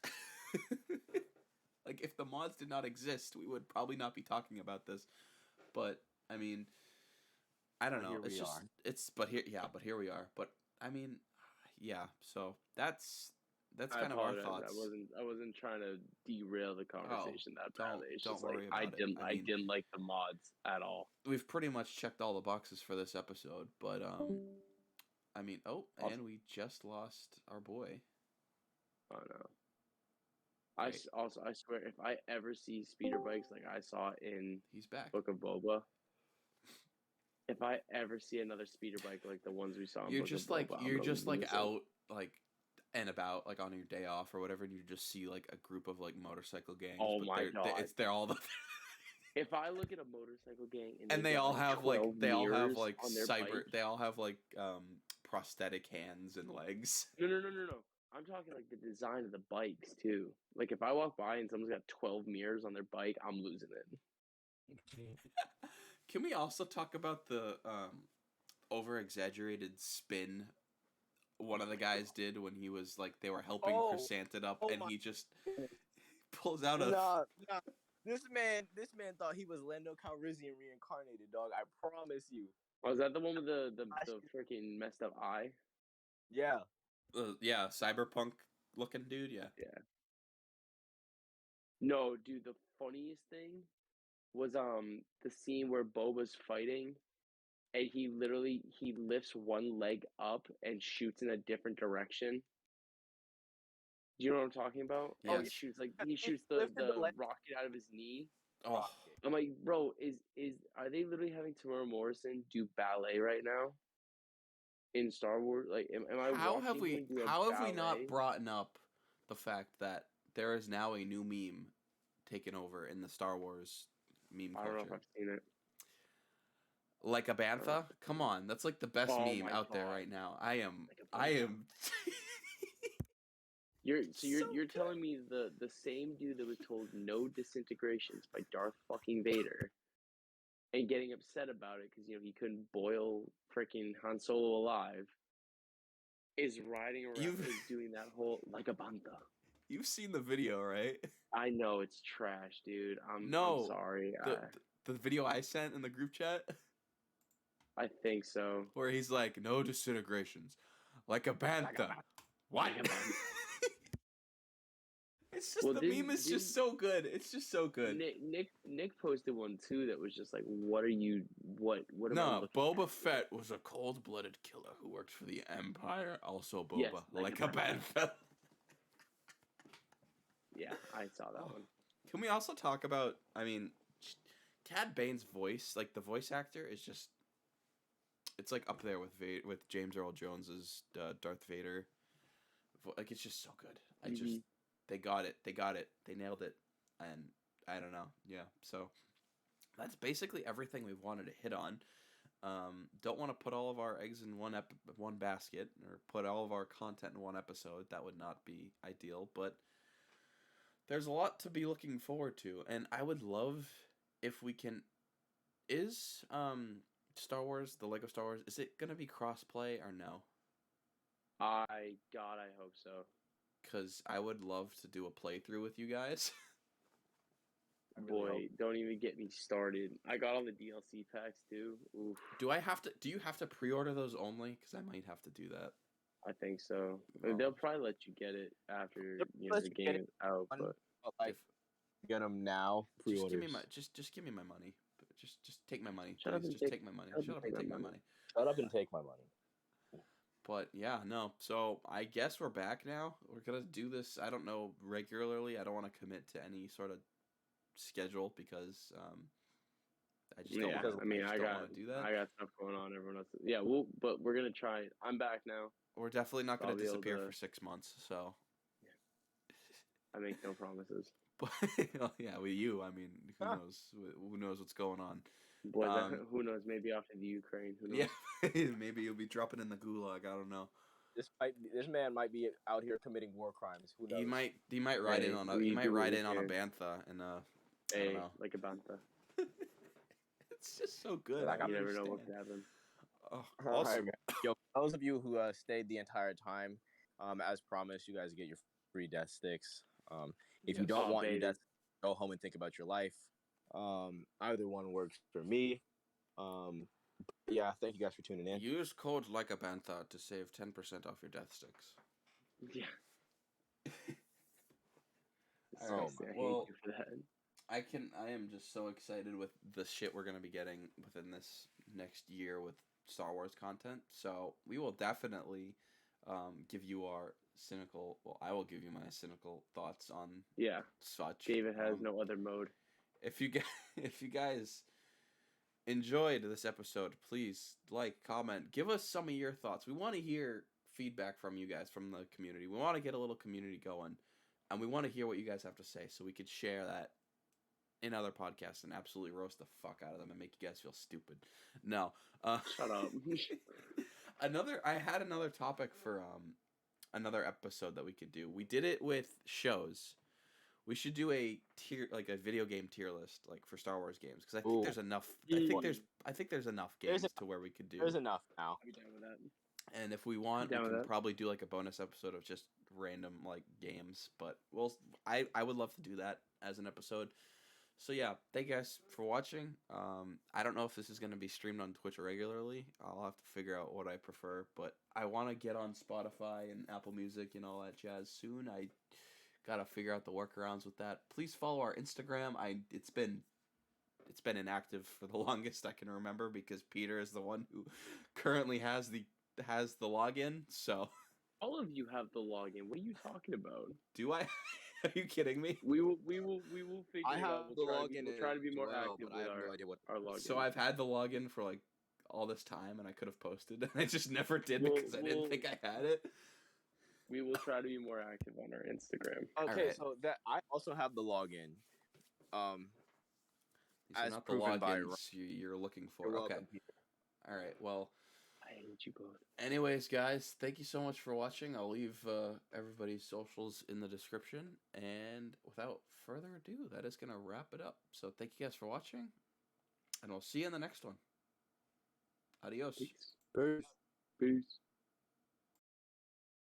Like if the mods did not exist, we would probably not be talking about this. But I mean, I don't know. It's just but here we are. But I mean, yeah. So that's kind of our thoughts. I wasn't trying to derail the conversation that badly. It's don't just worry like about it. I didn't like the mods at all. We've pretty much checked all the boxes for this episode, but I mean, and we just lost our boy. Oh no. I swear, if I ever see speeder bikes like I saw in he's back. Book of Boba, if I ever see another speeder bike like the ones we saw in Book of Boba, you're just like out like and about like on your day off or whatever, and you just see like a group of like motorcycle gangs. Oh my god! They're all the. If I look at a motorcycle gang and they all have like prosthetic hands and legs. No. I'm talking like the design of the bikes too. Like if I walk by and someone's got 12 mirrors on their bike, I'm losing it. Can we also talk about the over-exaggerated spin one of the guys did when he was like they were helping Chrysanthemum up and he just pulls out a Nah. This man thought he was Lando Calrissian reincarnated, dog. I promise you. Oh, is that the one with the freaking messed up eye? Yeah. Yeah, cyberpunk looking dude, yeah. Yeah. No, dude, the funniest thing was the scene where Boba's fighting and he lifts one leg up and shoots in a different direction. Do you know what I'm talking about? Yes. Oh, he shoots the rocket out of his knee. Oh, I'm like, bro, are they literally having Tamara Morrison do ballet right now? In Star Wars, like, am I? How have we not brought up the fact that there is now a new meme taken over in the StarArs meme culture? I don't know if I've seen it. Like a bantha? Come on, that's like the best meme out there right now. I am. You're telling me the same dude that was told no disintegrations by Darth fucking Vader and getting upset about it because he couldn't boil freaking Han Solo alive is riding around is doing that whole like a bantha. You've seen the video, right? I know it's trash, dude. I'm sorry. The video I sent in the group chat. I think so. Where he's like, no disintegrations, like a bantha. What? It's just the meme is just so good. It's just so good. Nick posted one too that was just like, what am I looking Boba at? Fett was a cold-blooded killer who worked for the Empire. Also Boba, like a bantha. Yeah, I saw that one. Can we also talk about? I mean, Cad Bane's voice, like the voice actor, is just. It's like up there with James Earl Jones's Darth Vader. Like it's just so good. They got it. They got it. They nailed it. And I don't know. Yeah. So that's basically everything we wanted to hit on. Don't want to put all of our eggs in one basket or put all of our content in one episode. That would not be ideal. But there's a lot to be looking forward to, and I would love if we can. Is Star Wars, the Lego Star Wars, is it gonna be crossplay or no? I hope so. Because I would love to do a playthrough with you guys. Boy, don't even get me started. I got all the DLC packs too. Oof. Do you have to pre-order those only? Because I might have to do that. I think so. Oh. They'll probably let you get it after the game is out. But like, get them now. Just give me my just give me my money. Just take my money. Please. Just take my money. Shut up and take my money. Shut up and take my money. But yeah, no. So I guess we're back now. We're gonna do this. I don't know, regularly. I don't want to commit to any sort of schedule because I just don't. I want to do that. I got stuff going on. Everyone else. Yeah, but we're gonna try it. I'm back now. We're definitely not gonna disappear for 6 months. So I make no promises. But yeah, with you, I mean, who knows? Who knows what's going on? Boy, who knows? Maybe after the Ukraine. Who knows? Yeah, maybe you'll be dropping in the gulag. I don't know. This man might be out here committing war crimes. Who knows? He might ride in on a bantha and I don't know. Like a bantha. It's just so good. You never know what could happen. Also, yo, those of you who stayed the entire time, as promised, you guys get your free death sticks. If you don't want your death, go home and think about your life. Either one works for me. Yeah, thank you guys for tuning in. Use code like a bantha to save 10% off your death sticks. Yeah. Well, hate you for that. I am just so excited with the shit we're gonna be getting within this next year with Star Wars content. So we will definitely give you our cynical. Well, I will give you my cynical thoughts on such. David has no other mode. If you guys enjoyed this episode, please like, comment, give us some of your thoughts. We want to hear feedback from you guys, from the community. We want to get a little community going, and we want to hear what you guys have to say so we could share that in other podcasts and absolutely roast the fuck out of them and make you guys feel stupid. No. Shut up. I had another topic for another episode that we could do. We did it with shows. We should do a video game tier list, like for Star Wars games, because I think there's enough. I think there's enough games to where we could do. There's enough now. I'll be down with that. And if we want, we can probably do like a bonus episode of just random like games. But I would love to do that as an episode. So yeah, thank you guys for watching. I don't know if this is going to be streamed on Twitch regularly. I'll have to figure out what I prefer, but I want to get on Spotify and Apple Music and all that jazz soon. I gotta figure out the workarounds with that. Please follow our Instagram. It's been inactive for the longest I can remember because Peter is the one who currently has the login. So all of you have the login. What are you talking about? Do I? Are you kidding me? We will figure it out. We'll try to be more active with our login. So I've had the login for like all this time, and I could have posted, and I just never did because I didn't think I had it. We will try to be more active on our Instagram. Okay, so that I also have the login. These are not the logins you're looking for. You're okay. welcome, Peter. All right. Well, I hate you both. Anyways, guys, thank you so much for watching. I'll leave everybody's socials in the description. And without further ado, that is going to wrap it up. So thank you guys for watching, and we'll see you in the next one. Adios. Peace. Peace.